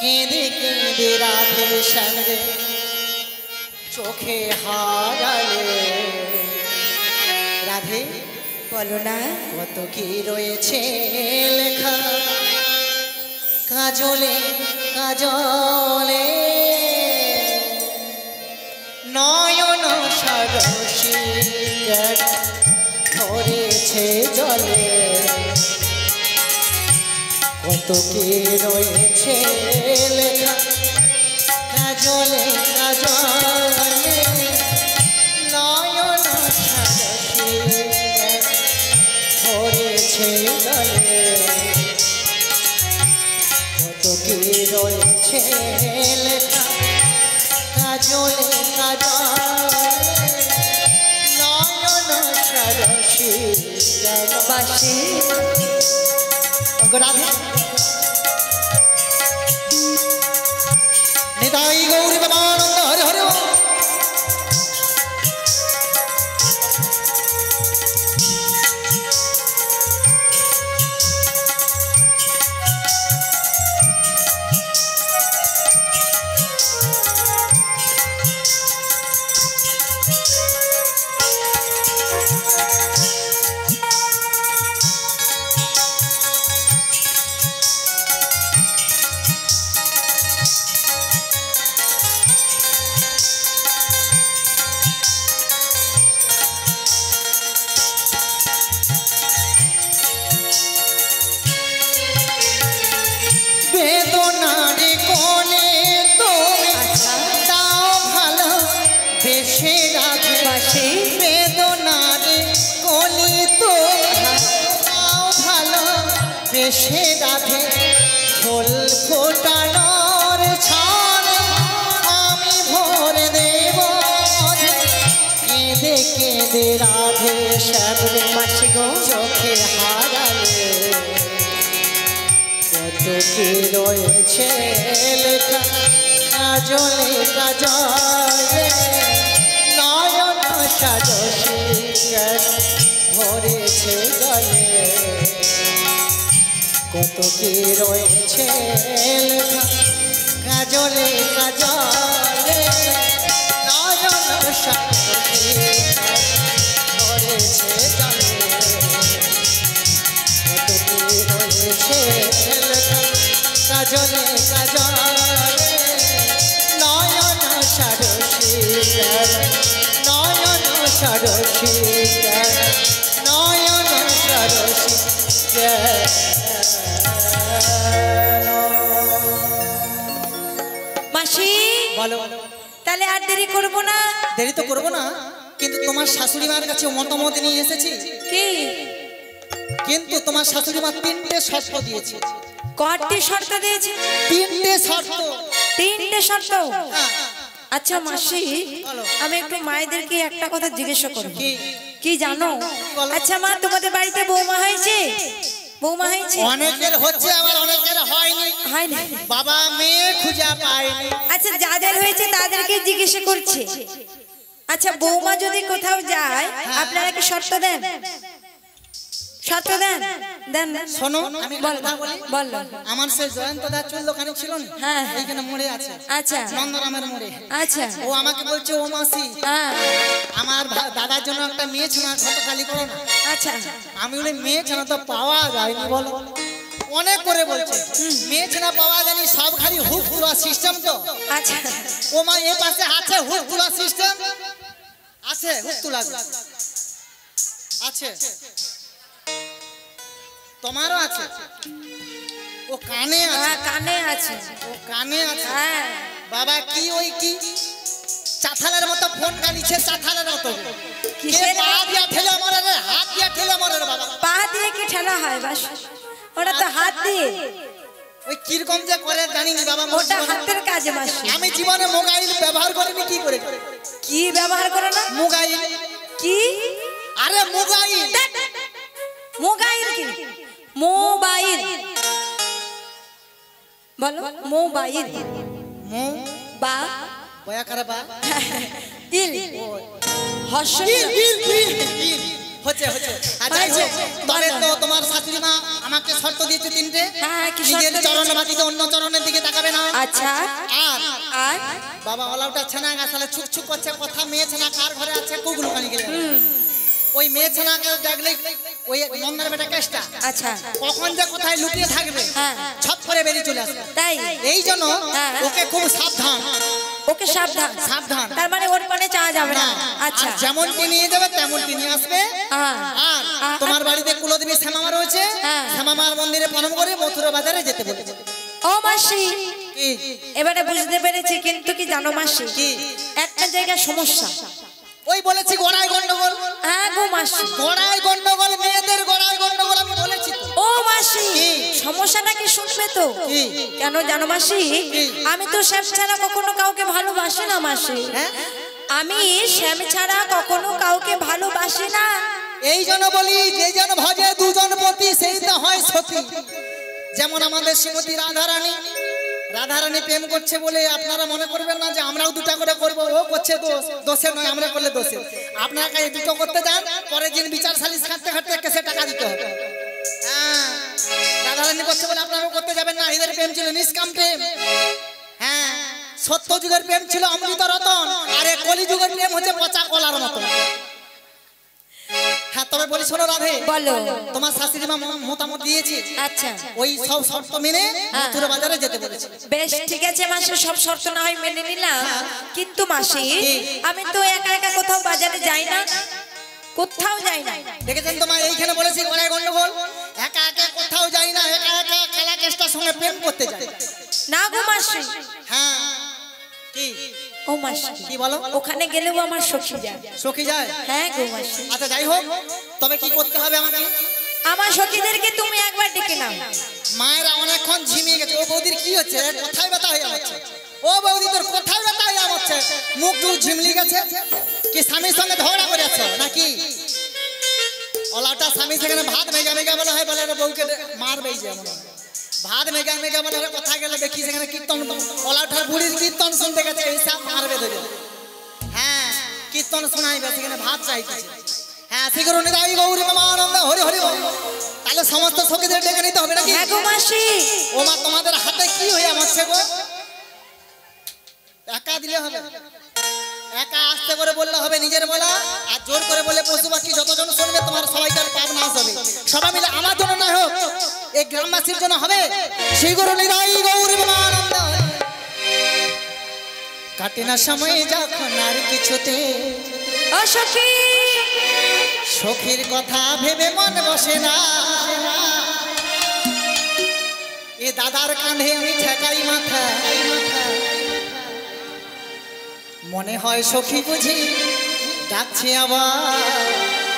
কেঁদে কেঁদে রাধে সঙ্গে চোখে হারালে। রাধে বলো না। কত কি রয়েছে লেখা কাজলে কাজলে, নয়ন সারসী ধরেছে জলে। কত কি রয়েছে লেখা কাজলে কাজলে, নয়ন সারসী ধরেছে জলে। কত কি রয়েছে লেখা কাজলে কাজলে, নয়ন সারসী মাসি। রাধে নিতাই গৌরী বাবানন্দ হরে হরে। বেশে রাধে ফুল ফোটানোর ছাড়ে আমি ভরে দেব, কেঁদে কেঁদে রাধে শ্যামরে মাসি গো চোখে হারালে। কত কি রয়েছে লেখা কাজলে কাজলে নয়ন সাজসী কেন ভরেছে জলে কত কি রয়েছে লেখা কাজলে কাজলে নয়ন সাজসী কেন ভরেছে জলে কত কি রয়েছে লেখা কাজলে কাজলে নয়ন সাজসী কেন নয়ন সাজসী কেন নয়ন সাজসী মাসি বলো তাহলে আর দেরি করব না? দেরি তো করবো না, কিন্তু তোমার শাশুড়ি মার কাছে মতামত নিয়ে এসেছি। কি? কিন্তু তোমার শাশুড়ি মা 3টে শর্ত দিয়েছে। কয়টি শর্ত দিয়েছে? 3টে শর্ত। 3টে শর্ত? হ্যাঁ। আচ্ছা মাসি, আমি একটু মায়েদেরকে একটা কথা জিজ্ঞাসা করব। কি জানো? আচ্ছা মা, তোমাদের বাড়িতে বৌমা হয়েছে? বৌমা হয়েছে? অনেকের হচ্ছে, আবার অনেকের হয়নি। হয়নি? বাবা মেয়ে খুঁজে পায়নি। আচ্ছা, যাদের হয়েছে তাদেরকে জিজ্ঞাসা করছে। আচ্ছা, বৌমা যদি কোথাও যায় আপনারা কি শর্ত দেন? শর্ত দেন? দেন না? শোনো, আমি বল বল। আমার সেই জয়ন্ত দা চুল দোকানে ছিল না, হ্যাঁ এইখানে মোড়ে আছে। আচ্ছা, নন্দরামের মোড়ে। আচ্ছা, ও আমাকে বলছে, ও মাসি হ্যাঁ আমার দাদার জন্য একটা মেয়ে ছিল, গতকালই করো না। আচ্ছা, আমি বলি মেয়ে ছানা তো পাওয়া যায়নি। বলো, অনেক করে বলছে মেয়ে ছানা পাওয়া যায়নি, সব খালি হুক তোলা সিস্টেম। তো আচ্ছা, ও মা এ পাশে আছে হুক তোলা সিস্টেম আছে, হুক তোলা আছে, তোমারও আছে। ও কানে আছে। হ্যাঁ কানে আছে। ও কানে আছে। হ্যাঁ বাবা কি ওই কি চাথালের মতো ফোন কানিছে, চাথালের মতো। কিসের? পা দিয়া ঠেলে মরে রে, হাত দিয়া ঠেলে মরে রে বাবা। পা দিয়ে কি ঠেলা হয়? বাস, ওটা তো হাত দিয়ে। ওই কিরকম যে করে জানি না বাবা। ওটা হাতের কাজে মাসি। আমি জীবনে মোবাইল ব্যবহার করিনি। কি করে? কি ব্যবহার করে না? মোবাইল। কি? আরে মোবাইল। মোবাইল কি? মোবাইল বলো। মোবাইল মো বা বয়া করে বা ইল হর্ষ ইল ইল ইল হচ্ছে হচ্ছে। আচ্ছা তবে তো তোমার শাশুড়ি মা আমাকে শর্ত দিয়েছে 3টে। হ্যাঁ, কি শর্ত নিজের দিয়েছে? চরণ বাদিতে অন্য চরণের দিকে তাকাবে না। আচ্ছা, আর আর বাবা ওলাউটা ছানা গাছালে ছুক ছুক করছে, কথা মেয়ে ছানা কার ঘরে আছে কুগুলো কানি গেলে ওই মেয়ে ছানাকে দেখলে ওই নন্দার বেটা কেষ্টা আচ্ছা কখন যে কোথায় লুকিয়ে থাকবে হ্যাঁ ছট করে বেরিয়ে চলে আসবে। তাই এই জন্য হ্যাঁ। ওকে খুব সাবধান। ওকে সাবধান। সাবধান। তার মানে ওর পানে চাওয়া যাবে না। আচ্ছা, যেমনটি নিয়ে যাবে তেমনটি নিয়ে আসবে। হ্যাঁ। আর তোমার বাড়িতে কুলদেবী শ্যামামা রয়েছে, হ্যাঁ। শ্যামামার মন্দিরে প্রণাম করে মথুরা বাজারে যেতে বলেছে। ও মাসি, কি? এবারে বুঝতে পেরেছি, কিন্তু কি জানো মাসি, কি? একটা জায়গায় সমস্যা। ওই বলেছি গড়াই গন্ডগোল। হ্যাঁ গো মাসি, গড়াই গন্ডগোল, মেয়েদের গড়াই গন্ডগোল আমি বলেছি তো। ও মাসি, কি? সমস্যাটা কি শুনবে তো? কি? কেন জানো মাসি, আমি তো শ্যাম ছাড়া কখনো কাউকে ভালোবাসি না মাসি। হ্যাঁ? আমি শ্যাম ছাড়া কখনো কাউকে ভালোবাসি না। এই জন্য বলি, যে জন ভজে দুজন পতি সেই তো হয় সতী। যেমন আমাদের শ্রীমতী রাধারানী, রাধারানী প্রেম করছে বলে আপনারা মনে করবেন না যে আমরাও দুটা করে করবো। ও করছে দোষ, দোষের নয়, আমরা করলে দোষের। আপনার কাছে দুটো করতে যান, পরের দিন বিচার সালিশ খাটতে খাটতে কেসে টাকা দিতে হবে। হ্যাঁ, রাধারানী করছে বলে আপনারাও করতে যাবেন না। এদের প্রেম ছিল নিষ্কাম প্রেম। হ্যাঁ, সত্য যুগের প্রেম ছিল অমৃত রতন, আর এই কলি যুগের প্রেম হচ্ছে পচা কলার মতন। হ্যাঁ, তবে বলি শোনো রাধে, বলো। তোমার শাশুড়ি মা মতামত দিয়েছে, আচ্ছা, ওই সব শর্ত মেনে মথুরা বাজারে যেতে বলেছে। বেশ ঠিক আছে মাসি, সব শর্ত না হয় মেনে নিলাম। কিন্তু মাসি, আমি তো একা একা কোথাও বাজারে যাই না, কোথাও যাই না। দেখেছেন তো মা, এইখানে বলেছি গড়াই গন্ডগোল। একা একা কোথাও যাই না, একা একা খেলা কেষ্টার সঙ্গে প্রেম করতে যাই না গো মাসি। হ্যাঁ, কি ও মাসি, কি বলো? ওখানে গেলেও আমার সখী যায়। সখী যায়? হ্যাঁ গো মাসি। আচ্ছা যাই হোক, তবে কি করতে হবে আমাকে? আমার সখীদেরকে তুমি একবার ডেকে নাও। মায়েরা অনেকক্ষণ ঝিমিয়ে গেছে। ও বৌদির কি হচ্ছে? কোথায় ব্যথা হয়ে যাচ্ছে? ও বৌদি তোর কোথায় ব্যথা হয়ে যাচ্ছে? মুখ টুক ঝিমলি গেছে কি? স্বামীর সঙ্গে ঝগড়া করে আছো নাকি? ওলাটা স্বামী সেখানে ভাত ভেজা ভেজা বলে হয়, বলে বউকে মার বেজে। ভাত মেঘা মেঘা বলে কথা গেলে দেখি সেখানে কীর্তন ওলাঠার বুড়ির কীর্তন শুনতে গেছে এইসব মারবে ধরে। হ্যাঁ কীর্তন শোনাইবে সেখানে ভাত চাইতেছে। হ্যাঁ শিখরো নিতাই গৌরী মামানন্দ হরি হরি বল। তাহলে সমস্ত সখীদের ডেকে নিতে হবে নাকি? হ্যাঁ গো মাসি। ও মা তোমাদের হাতে কি হয়ে আমাচ্ছে গো? একা দিলে হবে? একা আস্তে করে বললে হবে নিজের বলা, আর জোর করে বলে পশু পাখি যতজন শুনবে তোমার সবাইকার পাপ নাশ হবে। সবাই মিলে আমার জন্য না হোক, এই গ্রামবাসীর জন্য হবে। শিগর নিরাই গৌরী মানন্দ কাটে না সময় যখন আর কিছুতে ও সখী সখীর কথা ভেবে মন বসে না। এ দাদার কাঁধে আমি ঠেকাই মাথা, মনে হয় সখী বুঝি ডাকছে আবার।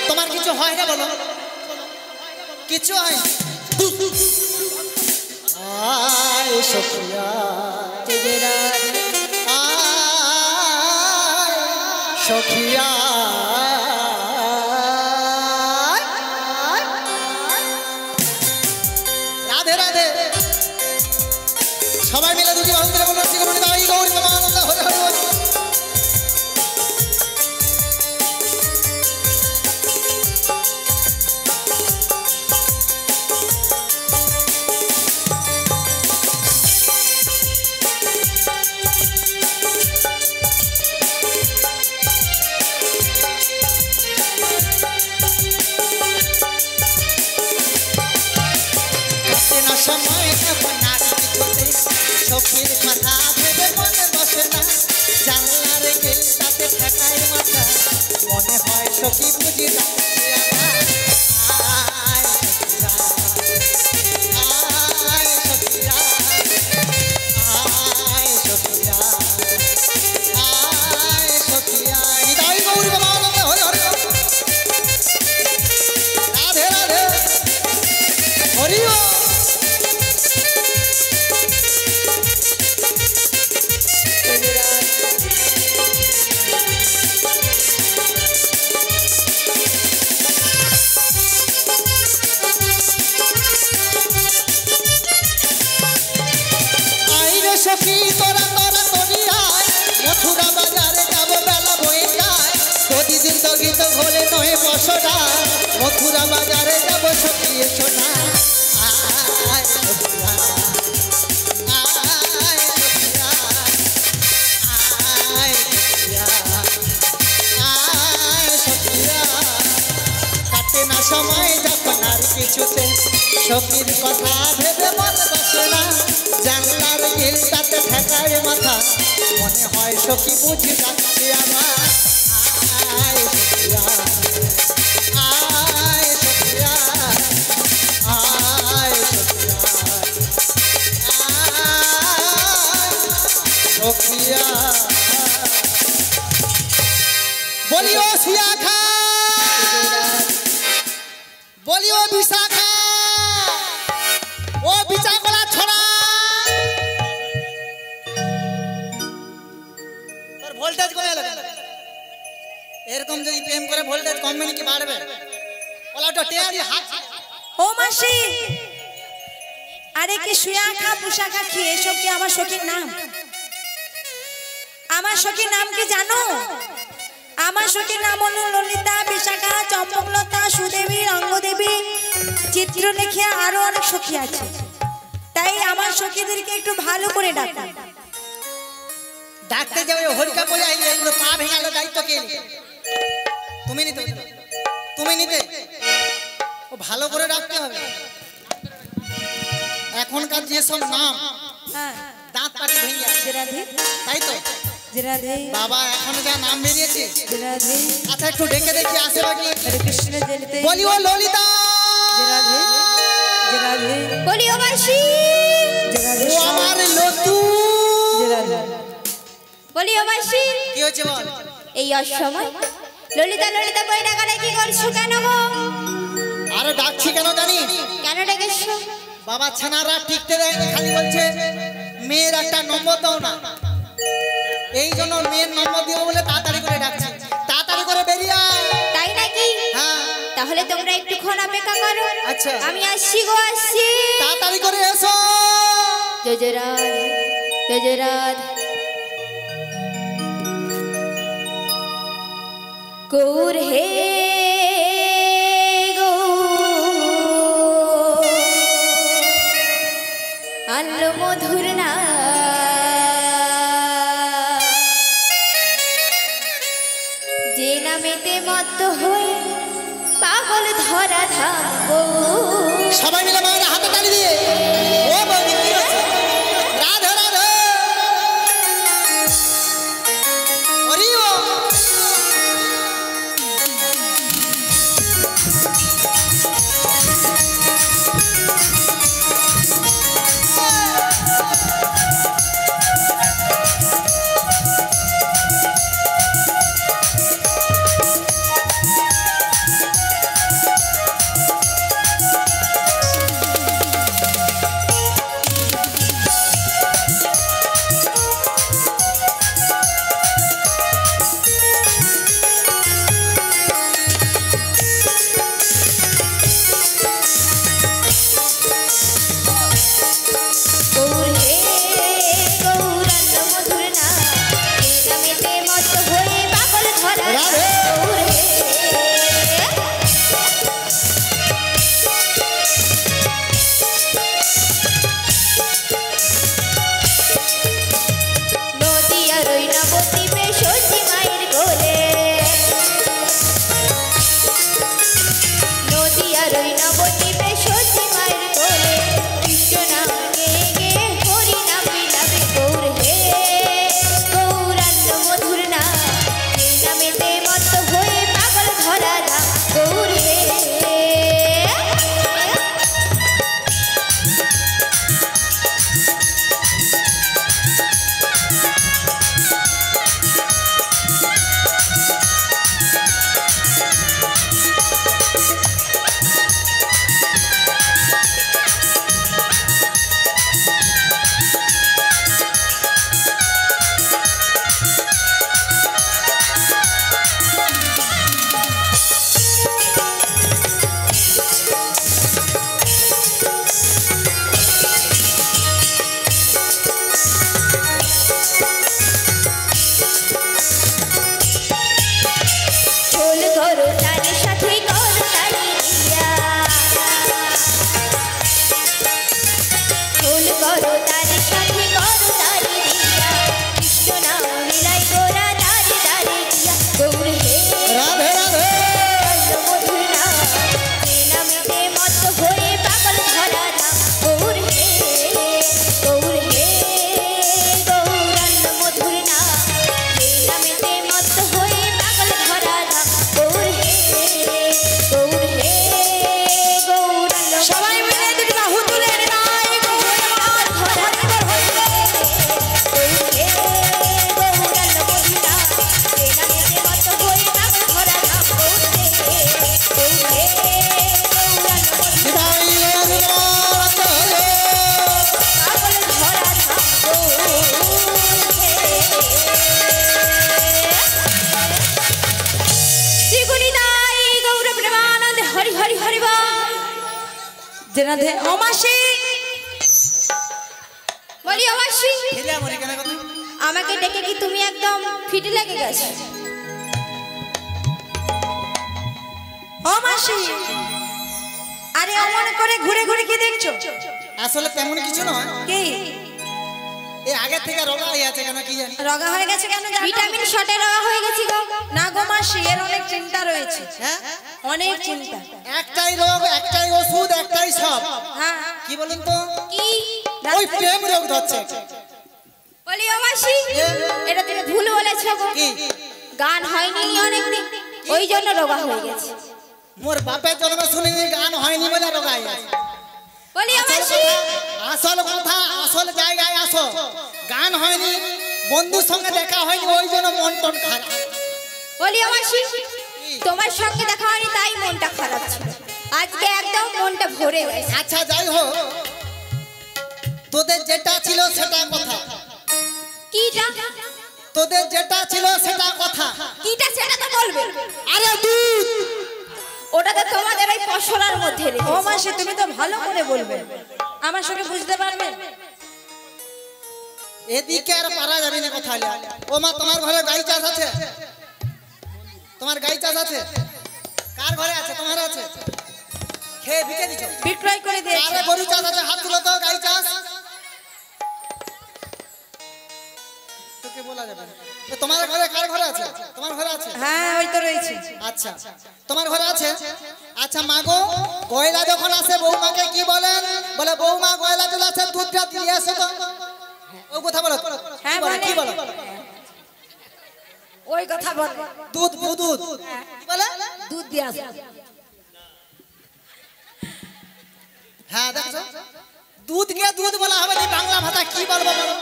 তোমার কিছু হয় না বলো? কিছু হয়? আয় সখিয়া সখিয়া রাধে রাধে। সবাই মিলে দুটি বাহু তুলে বলুন শিখরুন দাই গৌরী মামানন্দ হরি হরি বল। সখীর কথা ভেবে মনে বসে না, জানলার গেল তাতে ঠেকায় মাথা, মনে হয় সখী বুঝি ডাকছে আমার। আয় সখিয়া আয় সখিয়া আয় সখিয়া আয় সখিয়া। নিতাই গৌরী মানন্দ হরি হরি রাধে রাধে হরি বল। সখী তোরা তোরা তরিয়ায় মথুরা বাজারে যাবো বেলা বয়ে যায়, প্রতিদিন তো গীত ঘোলে নহে বসরা, মথুরা বাজারে যাবো সখী এসো না। আয় সখিয়া আয় সখিয়া আয় সখিয়া আয় সখিয়া। কাটে না সময় যখন আর কিছুতে সখীর কথা ভেবে মন বসে না, জানলার গিল তাতে ঠেকায় মাথা, মনে হয় সখী বুঝি ডাকছে আমার। আয় সখিয়া আয় সখিয়া আয় সখিয়া আয় সখিয়া। বলিও সুয়াখা বলিও বিশাখা ও বিচাকলা ছড়া। তোর ভোল্টেজ কমে গেল। এরকম যদি প্রেম করে ভোল্টেজ কমবে নাকি বাড়বে? ওলাটা টেয়ারি হাত। ও মাসি, আরে কি সুয়াখা পুষাখা কি এসব কি আমার সখীর নাম? আমার সখীর নাম কি জানো? আমার সখীর নাম হলো ললিতা, বিশাখা, চম্পকলতা, সুদেবী, রঙ্গদেবী, চিত্রলেখা, আরো অনেক সখী আছে। তাই আমার সখীদেরকে একটু ভালো করে ডাকো। ডাকতে যাবে হরিকা বলে আইলে পুরো পা ভেঙালো, দায়িত্ব কে নিবে? তুমি নিতে, তুমি নিতে। ও ভালো করে ডাকতে হবে। এখনকার যে সব নাম হ্যাঁ দাঁত পাটি ভেঙে আছে, রাধে তাই তো রাধে বাবা এখন যা নাম বেরিয়েছে। রাধে আচ্ছা একটু ডেকে দেখি আসে বাকি। হরে কৃষ্ণ জয়তে বলি ও ললিতা রাধে রাধে বলি ও মাসি রাধে ও আমার লতু রাধে বলি ও মাসি। কি হয়েছে বল? এই অসময় ললিতা ললিতা বই ডাকারে কি করছো কেন গো? আরে ডাকছি কেন জানিস? কেন ডেকেছো? বাবা ছানারা টিকতে দেয়নি, খালি বলছে মেয়ের একটা নম্বর দাও না। এই জন্য মেয়ের নম্বর দিও বলে তাড়াতাড়ি করে ডাকছি। তাড়াতাড়ি করে বেরিয়ে আয়। তাই নাকি? হ্যাঁ তাহলে তোমরা একটুক্ষণ অপেক্ষা করো। আচ্ছা। আমি আসছি গো, আসছি। তাড়াতাড়ি করে এসো। জয় জয় রাধে, জয় জয় রাধে। গৌর হে গৌর, আনলো মধুর না, যে নামেতে মত্ত হয়ে পাগল ধরা ধাম। সবাই মিলে মায়ের হাতে তালি দিয়ে ও বৌদি কি হচ্ছে? রাধে রাধে হরি ওম। রাধে অমাসি বলি অমাসি ফিরে আমরে কেন কথা আমাকে ডেকে কি তুমি একদম ফিটে লেগে গেছো? অমাসি আরে অমন করে ঘুরে ঘুরে কি দেখছো? আসলে তেমন কিছু নয়। কি এই আগে থেকে রোগা হয়ে আছে কেন কি জানি? রোগা হয়ে গেছে কেন জানো? ভিটামিন শটে রোগা হয়ে গেছি গো। না গো মাসি এর অনেক চিন্তা রয়েছে। হ্যাঁ অনেক চিন্তা। একটাই রোগ একটাই ওষুধ একটাই সব। হ্যাঁ কি বলুন তো? কি ওই প্রেম রোগ ধরছে। বলি অমাসি এটা তুমি ভুল বলেছো গো। কি গান হয়নি অনেকদিন ওই জন্য রোগা হয়ে গেছে। মোর বাপের জন্ম শুনিনি গান হয়নি বলে রোগা হয়ে গেছে। বলি অমাসি আসল কথা আসল জায়গায় আসো। গান হয়নি বন্ধুর সঙ্গে দেখা হয়নি ওই জন্য মন টন খারাপ। বলি অমাসি তোমার সঙ্গে দেখা হয়নি তাই মনটা খারাপ ছিল, আজকে একদম মনটা ভরে গেছে। আচ্ছা যাই হোক তোদের যেটা ছিল সেটা কথা। কিটা তোদের যেটা ছিল সেটা কথা। কিটা সেটা তো বলবে। আরে দুধ ওটা তো তোমাদের ওই পশলার মধ্যে ও রেখেছি। মাসি তুমি তো ভালো করে বলবে, আমার সঙ্গে বুঝতে পারবে। এদিকে আর পারা যাবে না কথা হলে। ও মা, তোমার ঘরে গাই চাষ আছে? তোমার গাই চাষ আছে? কার ঘরে আছে? তোমার আছে? খেয়ে বিকে দিছো? বিক্রয় করে দিয়েছে। কার গরু চাষ আছে? হাত তুলো তো। গাই চাষ তোকে বলা যাবে না। তো তোমার ঘরে কার ঘরে আছে? তোমার ঘরে আছে? হ্যাঁ ওই তো রয়েছে। আচ্ছা, তোমার ঘরে আছে? আচ্ছা মা গো, গয়লা যখন আসে বৌমাকে কি বলেন? বলে বৌমা গয়লা চলে আসে, দুধটা দিয়ে আসে তো। ও কথা বলো। হ্যাঁ, কি বলো? ওই কথা বল। দুধ দুধ কি বলে? দুধ দিয়ে আসে। হ্যাঁ দেখো, দুধকে দুধ বলা হবে না, বাংলা ভাষা কি বলবো বলো?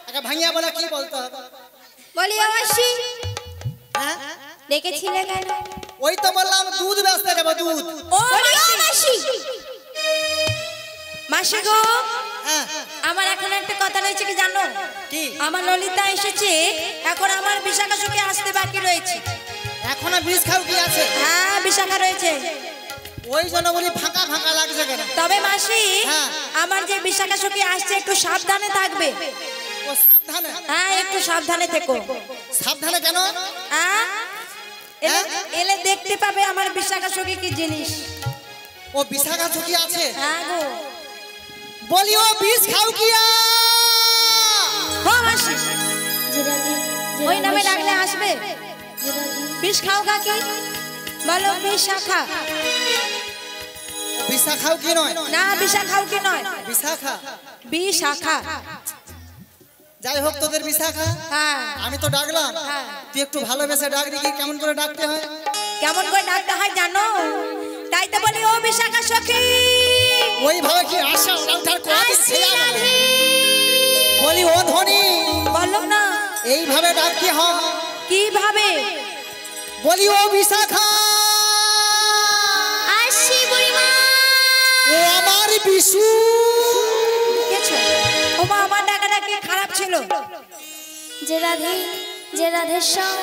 আগে ভাঙিয়া বলে কি বলতে হবে? বলি ও মাসি, হ্যাঁ ডেকেছিলে কেন? ওই তো বললাম দুধ বেচতে যাবো, দুধ। ও বলি ও মাসি, মাসি গো, হ্যাঁ আমার এখন একটা কথা রয়েছে কি জানো? কি? আমার ললিতা এসেছে, এখন আমার বিশাখা সখী আসতে বাকি রয়েছে। এখনো বিষ খাও কি আছে? হ্যাঁ বিশাখা রয়েছে। ওই জন্য বলি ফাঁকা ফাঁকা লাগছে কেন? তবে মাসি, হ্যাঁ। আমার যে বিশাখা সখী আসছে একটু সাবধানে থাকবে। ও সাবধানে? হ্যাঁ একটু সাবধানে থেকো। সাবধানে কেন? হ্যাঁ এলে হ্যাঁ? এলে দেখতে পাবে আমার বিশাখা সখী কি জিনিস। ও বিশাখা ঝুঁকি আছে? হ্যাঁ গো। বলি ও বিষ খাও কি? হ্যাঁ মাসি, ওই নামে ডাকলে আসবে। বিষ খাও গা কি? বলো বিশাখা। বিশা খাও কি নয়? না বিশা খাও কি নয়, বিশাখা। বিশাখা। যাই হোক, তোদের বিশাখা। হ্যাঁ আমি তো ডাকলাম, হ্যাঁ। তুই একটু ভালোবেসে ডাক দেখি কেমন করে ডাকতে হয়। কেমন করে ডাকতে হয় জানো? তাই তো বলি ও বিশাখা সখী। ওইভাবে কি আশা ওঠার বলি ও ধনী, বলো না এইভাবে ডাকতে হয়। কিভাবে? বলি ও বিশাখা, আসি বুড়িমা। ও আমার বিশু। দেখেছো? ও মা, আমার ডাকাটা কি খারাপ ছিল? যে রাধে, যে রাধেশ্যাম,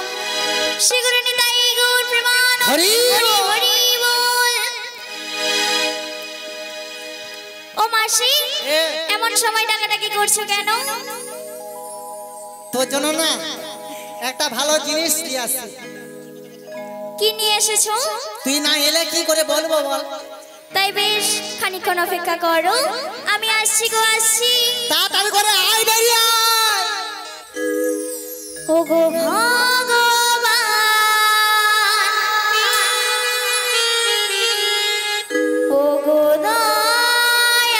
শীঘ্রই নিতাই গৌর প্রেমানন্দে। হরি হরি হরি বল। ও মাসি, এ, এমন সময় ডাকাডাকি করছো কেন? তোর জন্য না একটা ভালো জিনিস নিয়ে আসছি। কি নিয়ে এসেছো? তুই না এলে কি করে বলবো বল? তাই বেশ খানিকক্ষণ অপেক্ষা করো, আমি আসছি গো, আসছি। তাড়াতাড়ি করে আয়, বেরিয়ে আয়। ও গো ভগবান, ও গো দয়াময়ী,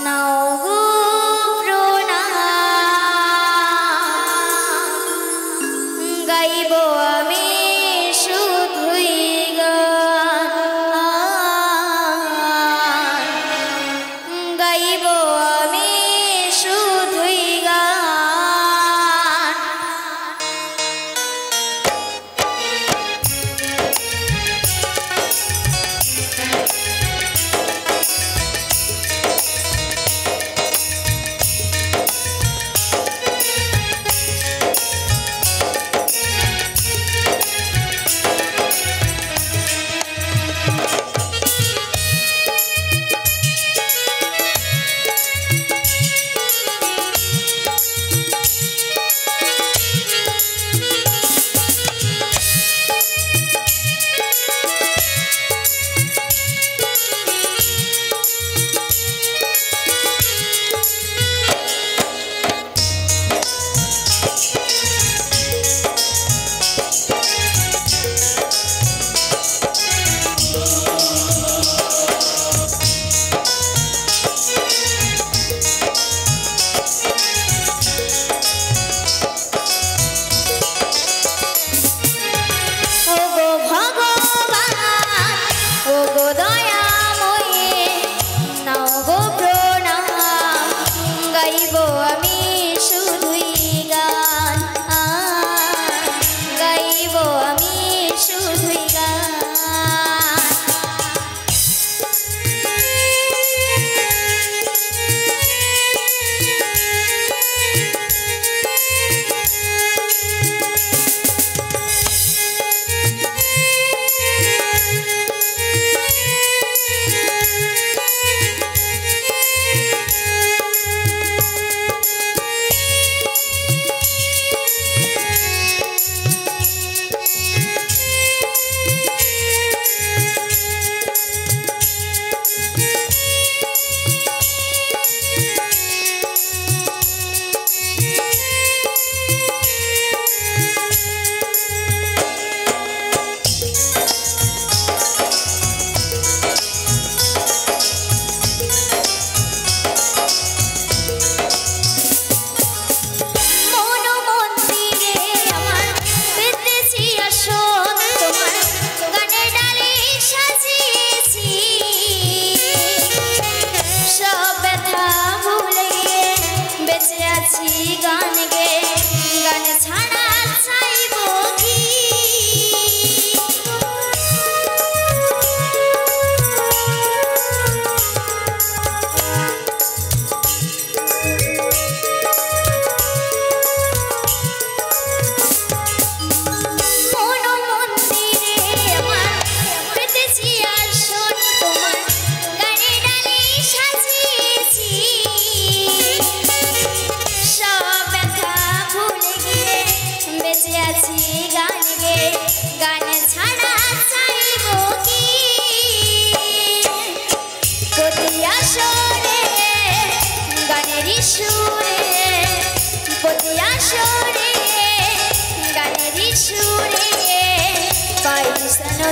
নাও গো প্রণাম, গাইব আমি শুধুই গান, গাইব আমি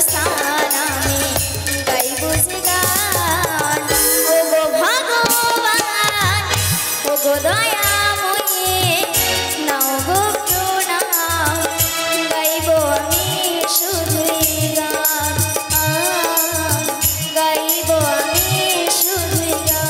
স্থান আমি গাইব যে গান। ওগো ভগবান ওগো দয়াময়ী নাও গো প্রণাম, গাইব আমি শুধুই গান, গাইব আমি শুধুই গান।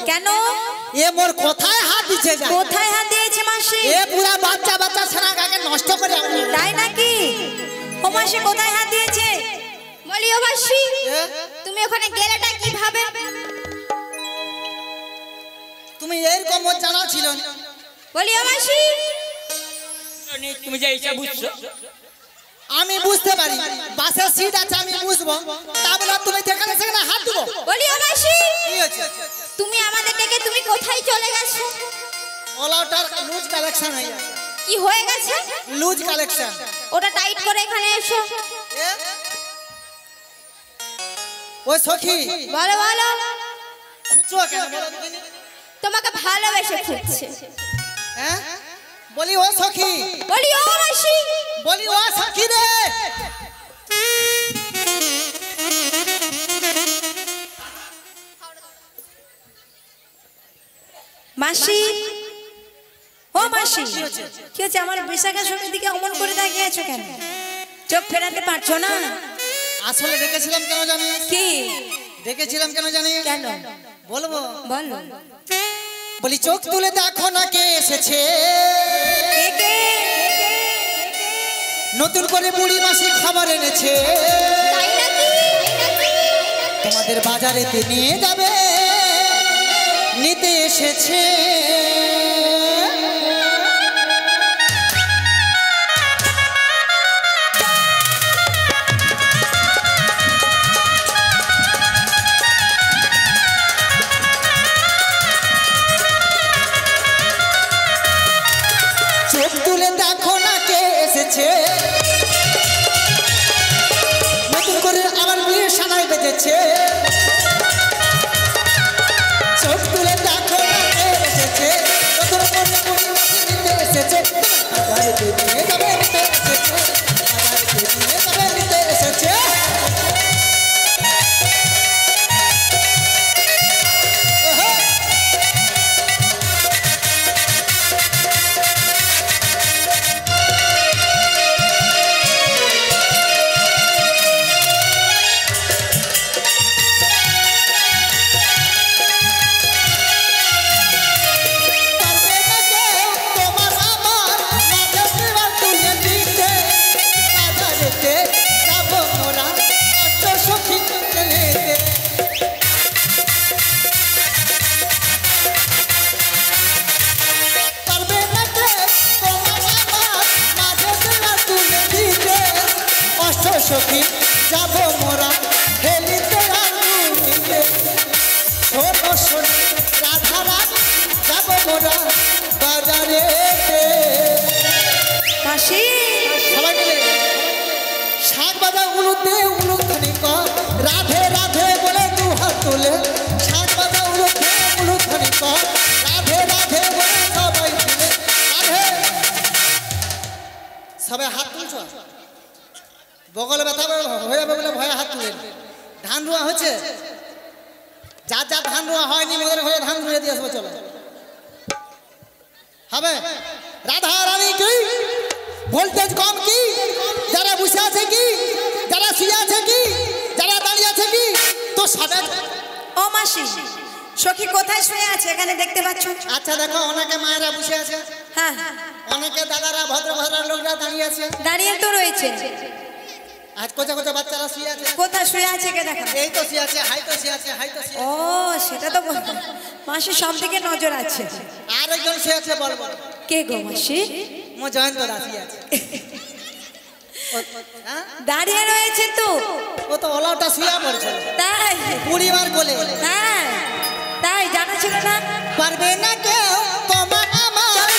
কেন এ মোর কোথায় হাত দিছে? কোথায় হাত দিয়েছে মাসি? এ পুরা বাচ্চা বাচ্চা ছানাকে নষ্ট করে আমি। তাই নাকি? ও মাসি কোথায় হাত দিয়েছে? বলি ও মাসি তুমি ওখানে গেলেটা কিভাবে? তুমি এরকম জানা ছিল না? বলি ও মাসি তুমি যে এইসব বুঝছো আমি বুঝতে পারি, বাসের সিট আছে আমি বুঝবো, তা বলে তুমি যেখানে সেখানে হাত দেবো? বলি ও মাসি কি হয়েছে? তুমি আমাদের ডেকে তুমি কোথায় চলে গেছো? ওলাটার লুজ কালেকশন হয়ে গেছে। কি হয়ে গেছে? Loose collection. ওটা টাইট করে এখানে এসো। ও সখী বলো বলো খুঁজছো কেন বলো দেখিনি? তোমাকে ভালোবেসে খুঁজছে। হ্যাঁ বলি ও সখী, বলি ও মাসি বলি ও সখী রে। মাসি ও মাসি কি হচ্ছে? আমার বিশাখা সঙ্গীর দিকে অমন করে তাকিয়ে আছো কেন? চোখ ফেরাতে পারছো না? আসলে ডেকেছিলাম কেন জানি? কি ডেকেছিলাম কেন জানি? কেন বলবো? বলো। বলি চোখ তুলে দেখো না কে এসেছে, নতুন করে বুড়ি মাসি খবর এনেছে, তাই নাকি? তোমাদের বাজারেতে নিয়ে যাবে, নিতে এসেছে। চোখ তুলে দেখো না কে এসেছে, নতুন করে আবার বিয়ের সানাই বেজেছে। চোখ তুলে দেখো না কে সখী যাব মোরা খেলিতে আগুলিতে শোনো শোনো রাধারানী যাব মোরা বাজারে মাসি সবাই মিলে শাক বাজা উলুতে উলুধ্বনি কর রাধে রাধে বলে দু হাত তুলে শাক বাজা উলুতে উলুধ্বনি কর রাধে রাধে বলে সবাই তুলে রাধে সবাই হাত তুলছ বগলে ব্যথা হয়ে যাবে বলে ভয়ে হাত তুলেন ধান রোয়া হচ্ছে যার যা ধান রোয়া হয়নি মদের হয়ে ধান রুয়ে দিয়ে আসবো চলো হবে রাধা রানী কি ভোল্টেজ কম কি যারা বসে আছে কি যারা শুয়ে আছে কি যারা দাঁড়িয়ে আছে কি তো সবাই ও মাসি সখী কোথায় শুয়ে আছে এখানে দেখতে পাচ্ছ? আচ্ছা দেখো অনেকে মায়েরা বসে আছে হ্যাঁ অনেকে দাদারা ভদ্র ভদ্র লোকরা দাঁড়িয়ে আছে দাঁড়িয়ে তো রয়েছে আজ কোচা কোচা বাচ্চারা শুয়ে আছে কোথায় শুয়ে আছে কে দেখা? এই তো শুয়ে আছে হাই তো শুয়ে আছে হাই তো শুয়ে ও সেটা তো মাসি সব দিকে নজর আছে। আর একজন শুয়ে আছে বলবো কে গো মাসি? মো জয়ন্ত দাসী আছে দাঁড়িয়ে রয়েছে তো ও তো ওলাটা শুয়ে পড়ছিল তাই পরিবার কোলে হ্যাঁ তাই জানা ছিল না পারবে না কেউ তোমার আমার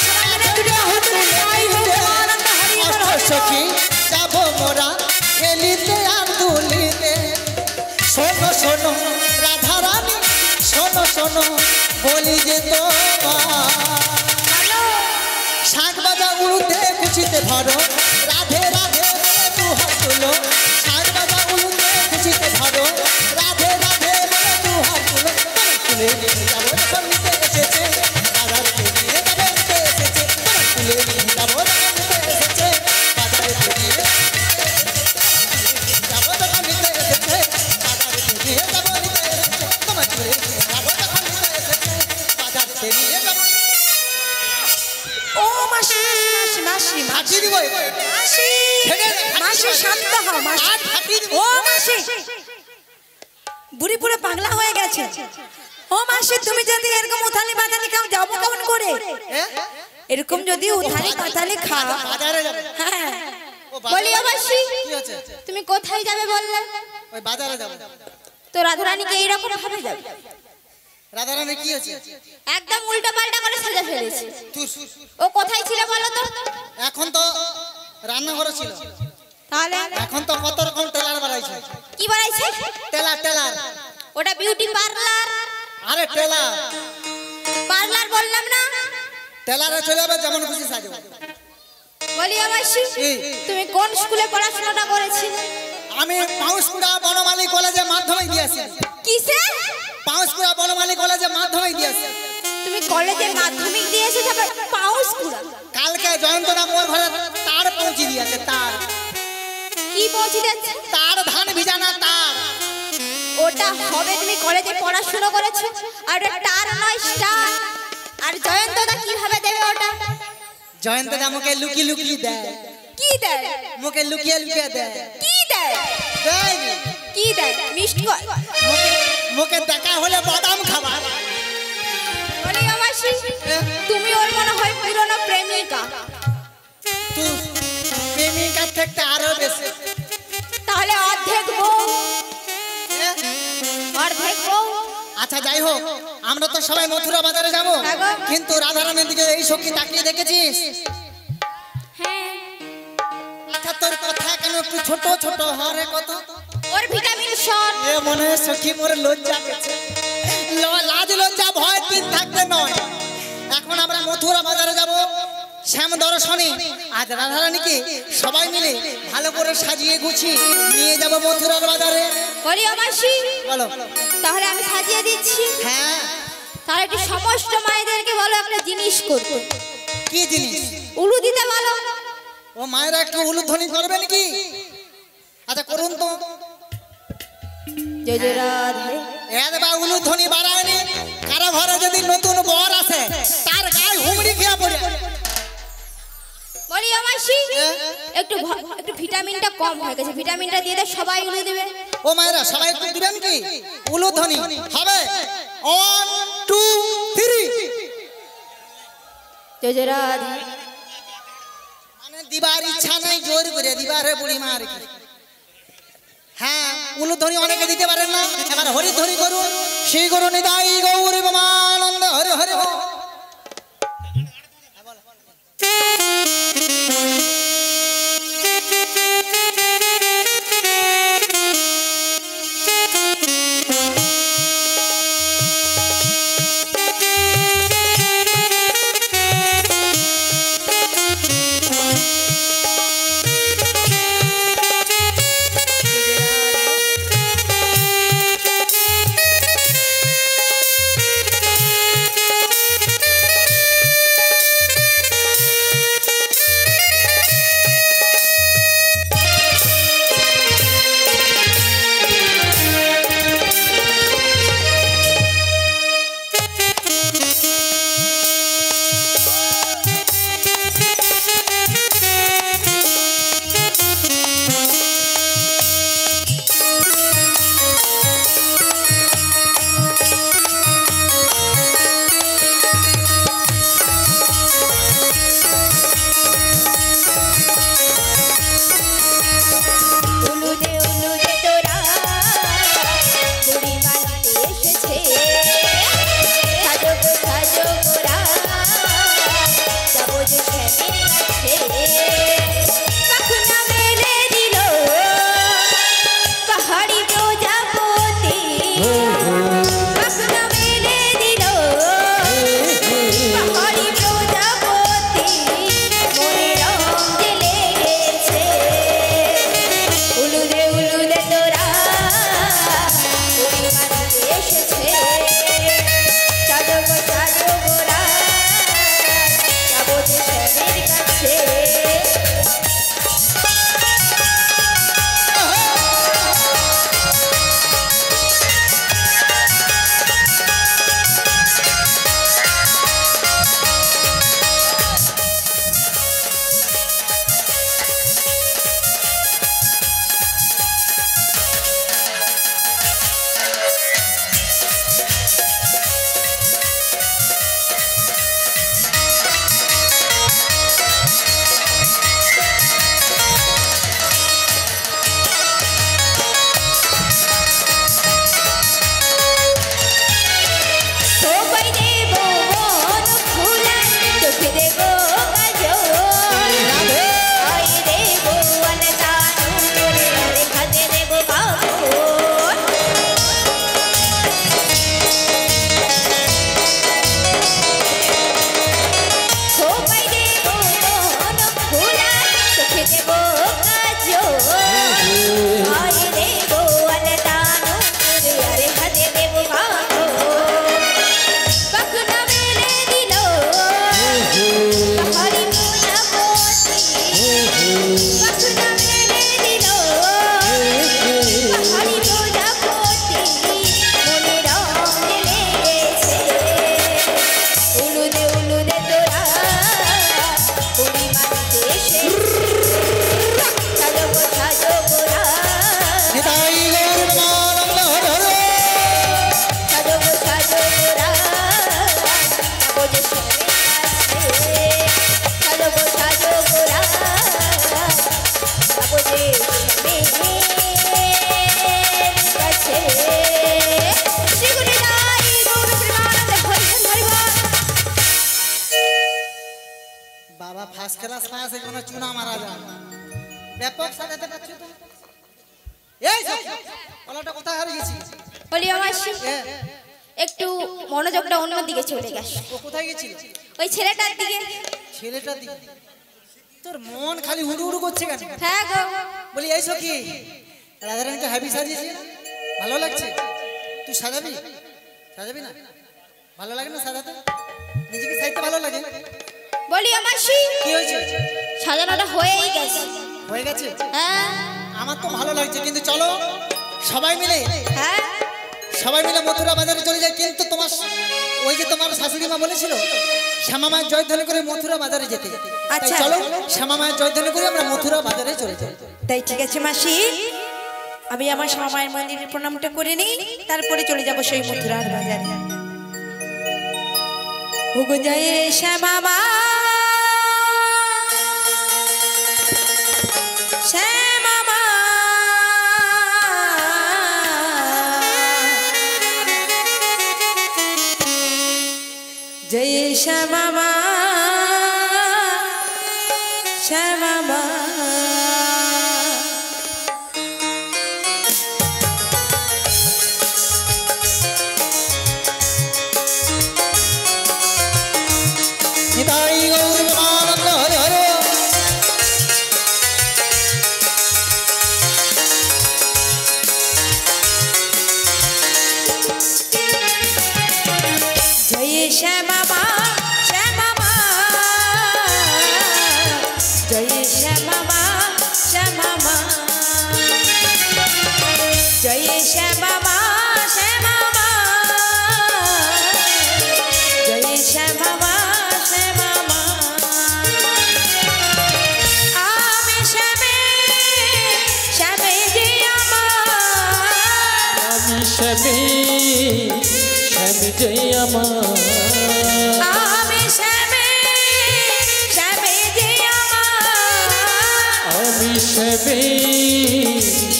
সখী যাব মোরা খেলিতে আর দুলিতে শোনো শোনো রাধা রানী শোনো শোনো বলি যে তোমার শাক বাজা উলুতে কুচিতে ধরো রাধে রাধে বলে দু হাত তুলো শাক বাজা উলুতে কুচিতে ধরো রাধে রাধে বলে দু হাত তুলো তুলে নিয়ে যাবো যখন নিতে এসেছে বাজারে নিয়ে যাবো নিতে এসেছে তুলে নিয়ে যাবো যখন নিতে এসেছে বাজারে নিয়ে যাবো যখন নিতে এসেছে বাজারে নিয়ে যাবো নিতে এসেছে তোমার তুলে নিয়ে যাবো যখন নিতে এসেছে বাজারে নিয়ে যাবো ও মাসি মাসি মাসি ফাটিয়ে দিব মাসি মাসি শান্ত হও মাসি ও মাসি বুড়ি পুরো পাগলা হয়ে গেছে। ও মাসি তুমি যদি এরকম উথালি পাতালি খাও যাবো কেমন করে? এরকম যদি উথালি পাতালি খাও বাজারে যাবে হ্যাঁ বলি ও মাসি কি হচ্ছে তুমি কোথায় যাবে বললে? ওই বাজারে যাবো তো রাধারানীকে এইরকম ভাবে যাবে? রাধারানী কি হচ্ছে একদম উল্টো পাল্টা করে সাজা ফেলেছে। তুই ও কোথায় ছিল বলো তো? এখন তো রান্নাঘরে ছিল তাহলে এখন তো কত রকম টেলার বাড়াইছে কি বানাইছে? টেলার টেলার ওটা বিউটি পার্লার। আরে টেলার পার্লার বললাম না? টেলারে চলে যাবে যেমন খুশি সাজবে বলি ও মাসি তুমি কোন স্কুলে পড়াশোনাটা করেছিলে? আমি পাউসপুরা বনমালী কলেজে মাধ্যমিক দিয়েছি কিসে? পাউসপুরা বনমালী কলেজে মাধ্যমিক দিয়েছি তুমি কলেজে মাধ্যমিক দিয়েছো তারপর পাউসপুরা? কালকে জয়ন্তনা মোর ঘরে তার পৌঁছে দিয়েছে তার কি পৌঁছে দিয়েছে? তার ধান ভিজানা তার ওটা হবে তুমি কলেজে পড়াশোনা করেছো আর ওটা টার নয় স্টার। আর জয়ন্তদা কিভাবে দেবে ওটা? জয়ন্তনা মুখে লুকি লুকি দেয় কি দেয়? মুখে লুকিয়ে লুকিয়ে দেয় কি দেয়? দেয় কি দেয়? মিষ্টি কর। মুখে দেখা হলে বাদাম খাবার বলি ও মাসি তুমি ওর মনে হয় পুরনো প্রেমিকা। তুই প্রেমিকার থেকে আরো বেশি তাহলে অর্ধেক বউ। অর্ধেক বউ। আচ্ছা যাই হোক আমরা তো সবাই মথুরা বাজারে যাব কিন্তু রাধারানীর দিকে এই সখী তাকিয়ে দেখেছিস হ্যাঁ আচ্ছা তোর কথা কেন একটু ছোট ছোট হরে কত ওর ভিটামিন শট। এ মনে হয় সখী মোর লজ্জা পেয়েছে লাজ লজ্জা ভয় তিন থাকতে নয় এখন আমরা মথুরা বাজারে যাব শ্যাম দর্শনে আজ রাধারানীকে সবাই মিলে ভালো করে সাজিয়ে গুছিয়ে নিয়ে যাব মথুরার বাজারে বলি ও মাসি বলো তাহলে আমি সাজিয়ে দিচ্ছি। হ্যাঁ তাহলে একটু সমস্ত মায়েদেরকে বলো একটা জিনিস করতে। কি জিনিস উলু দিতে বলো। ও মায়েরা একটু উলুধ্বনি করবে নাকি আচ্ছা করুন তো জয় জয় রাধে। এদ বা উলুধ্বনি বাড়ায়নি কারো ঘরে যদি নতুন বর আসে তার গায়ে হুমড়ি খেয়ে পড়ে বলি ও মাসি একটু ভিটামিনটা কম হয়ে গেছে ভিটামিনটা দিয়ে দে সবাই উলু দেবে। ও মায়েরা সবাই একটু দিবেন কি উলুধ্বনি হবে 1 2 3 জয় জয় রাধে। মানে দিবার ইচ্ছা নাই জোর করে দিবার হে বুড়ি মার হ্যাঁ উলুধ্বনি অনেকে দিতে পারেন না, এবার হরিধ্বনি করুন। শ্রী গুরু নিতাই গৌর প্রেমানন্দ হরে হরে। বাবা ফার্স্ট ক্লাস পাস এই কোন চুনা মারা যায় ব্যাপক সাজাতে পারছো তো এই কলাটা কোথায় হারিয়ে গেছি বলি মাসি একটু মনোযোগটা অন্যদিকে চলে গেছে ও কোথায় গেছিল ওই ছেলেটার দিকে তোর মন খালি উড়ু উড়ু করছে কেন হ্যাঁ গো বলি এই সখী রাধারানী তো হেভি সাজিয়েছে ভালো লাগছে তুই সাজাবি না ভালো লাগে না সাজাতে নিজেকে সাজাতে ভালো লাগে বলি মাসি কি হয়েছে সাজানোটা হয়ে গেছে হ্যাঁ আমার তো ভালো লাগছে কিন্তু চলো সবাই মিলে হ্যাঁ মথুরা বাজারে চলে যায় কিন্তু তোমার ওই যে তোমার শাশুড়ি মা বলেছিল শ্যামা মায়ের জয়ধ্বনি করে মথুরা বাজারে যেতে আচ্ছা চলো শ্যামা মায়ের জয়ধ্বনি করে আমরা মথুরা বাজারে চলে যাই তাই ঠিক আছে মাসি আমি আমার শ্যামা মায়ের মন্দিরের প্রণামটা করে নিই তারপরে চলে যাব সেই মথুরার বাজারে হুগো যায় শ্যামা মা শ্যামা মা শ্যামা মা শ্যামা মা নিতাই গৌর প্রেমানন্দ হরে হরে। জয় শ্যামা মা শ্যামা মা জয় শ্যামা মা শ্যামা মা জয় শ্যামা মা শ্যামা মা জয় শ্যামা মা শ্যামা মা আমি শ্যামে শ্যামে যে আমার আমি শ্যামে শ্যামে জয় আমার আমি শ্যামে শ্যামে যে আমার আমি শ্যামে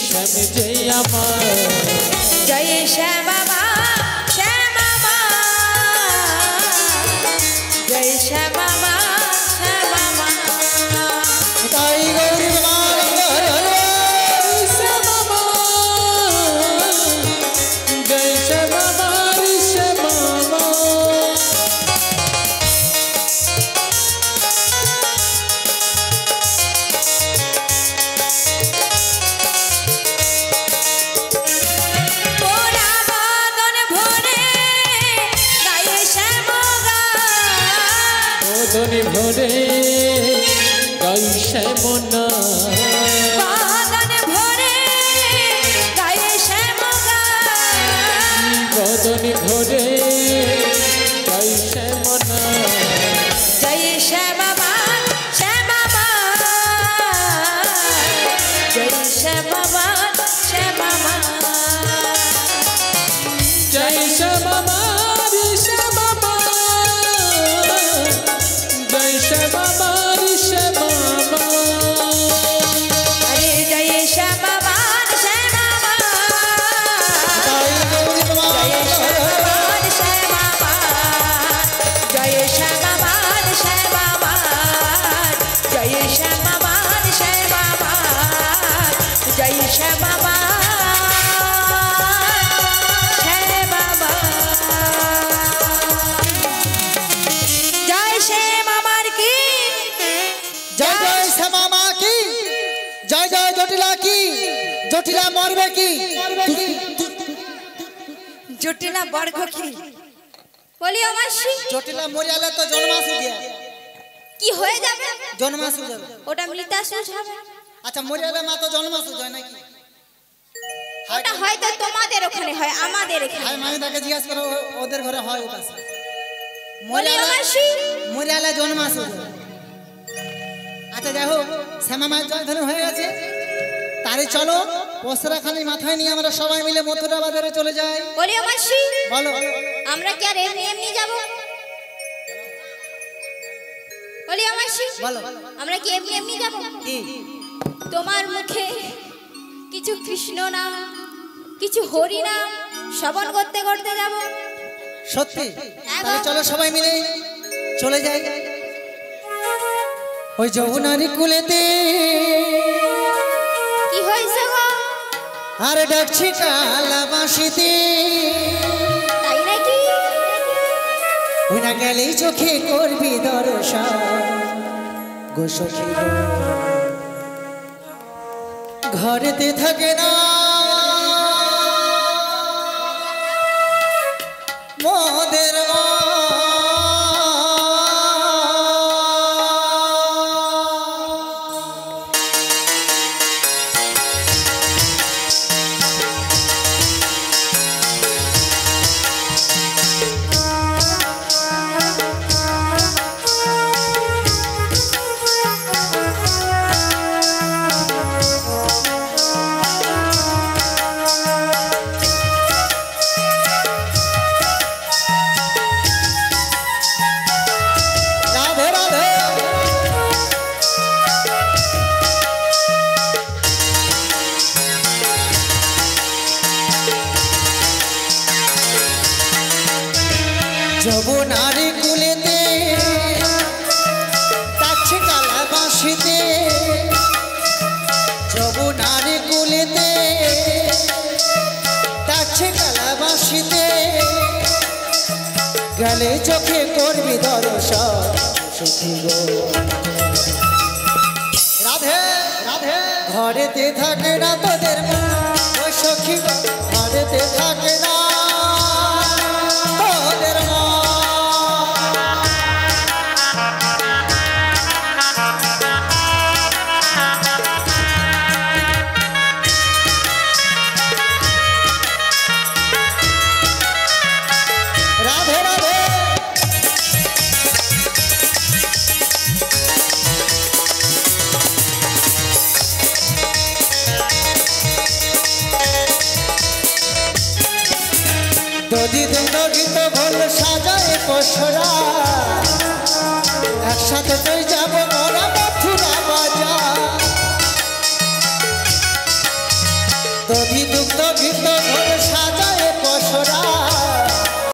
শ্যামে জয় আমার জয় শ্যামা মা শ্যামা মা জয় শ্যামা মা শ্যামা মা নিতাই গৌর প্রেমানন্দ হরে হরে। শ্যামা মা জয় শ্যামা মা শ্যামা মা পোড়া বাদন ভরে গায়ে শ্যামা গান বদনে ভরে গাই শ্যামনা বাদন ভরে গায়ে শ্যামা গান বদনে ভরে গাই শ্যামনা জয় শ্যামা মা শ্যামা মা জয় শ্যামা মা শ্যামা মা জয় শ্যামা মা শ্যামা মা জয় শ্যামা মা শ্যামা মা আরে জয় শ্যামা মা শ্যামা মা নিতাই গৌর প্রেমানন্দ হরে হরে। শ্যামা মা জয় শ্যামা মা শ্যামা মা জয় শ্যামা মা শ্যামা মা জয় শ্যামা মা শ্যামা মা জয় শ্যামা মার কি জয় জয় শ্যামা মা কি, জয় জয় জটিলা কি, জটিলা মরবে কি। জটিলা বর্গ কি বলিও মাসি জটিলা মরিয়ালে তো জন্মাসু দিয়া কি হয়ে যাবে? জন্মাসু যাবে। ওটা মৃতাসুর হবে। আচ্ছা মরিয়ালে মা তো জন্মাসু যায় নাকি? ওটা হয়তো তোমাদের ওখানে হয়, আমাদের এখানে হাই মামি তাকে জিজ্ঞাসা করো ওদের ঘরে হয় ও পাশে। বলিও মাসি মরিয়ালে জন্মাসু যায়। আচ্ছা যাই হোক শ্যামা মায়ের জয়ধ্বনি হয়ে গেছে, তারে চলো পসরাখানি মাথায় নিয়ে আমরা সবাই মিলে মথুরা বাজারে চলে যাই। বলিও মাসি বলো আমরা কি আর এমনি এমনি যাব? বলিও মাসি বলো আমরা কি এমনি এমনি যাব? কি তোমার মুখে কিছু কৃষ্ণ নাম, কিছু হরি নাম শ্রবণ করতে করতে যাব। সত্যি? তাহলে চলো সবাই মিলে চলে যাই ওই যমুনারি কুলেতে। কি হয়েছে গো? আর ডাকছি কালা বাঁশিতে, তাই নাকি? ওই না গেলেই চোখে করবি দর্শন গো সখী গো। ঘরেতে থাকে না মোদের মা। রাধে রাধে। যমুনারি কুলেতে গেলে চোখে করবি দর্শন সখী গো। রাধে রাধে ঘরেতে থাকে না তোদের মা ও সখী গো, ঘরেতে থাকে না তোদের মা। রাধে রাধে দদি দলিত ভোল সাজায় কোসরা, একসাথে তুই যাবো মোরা মথুরা।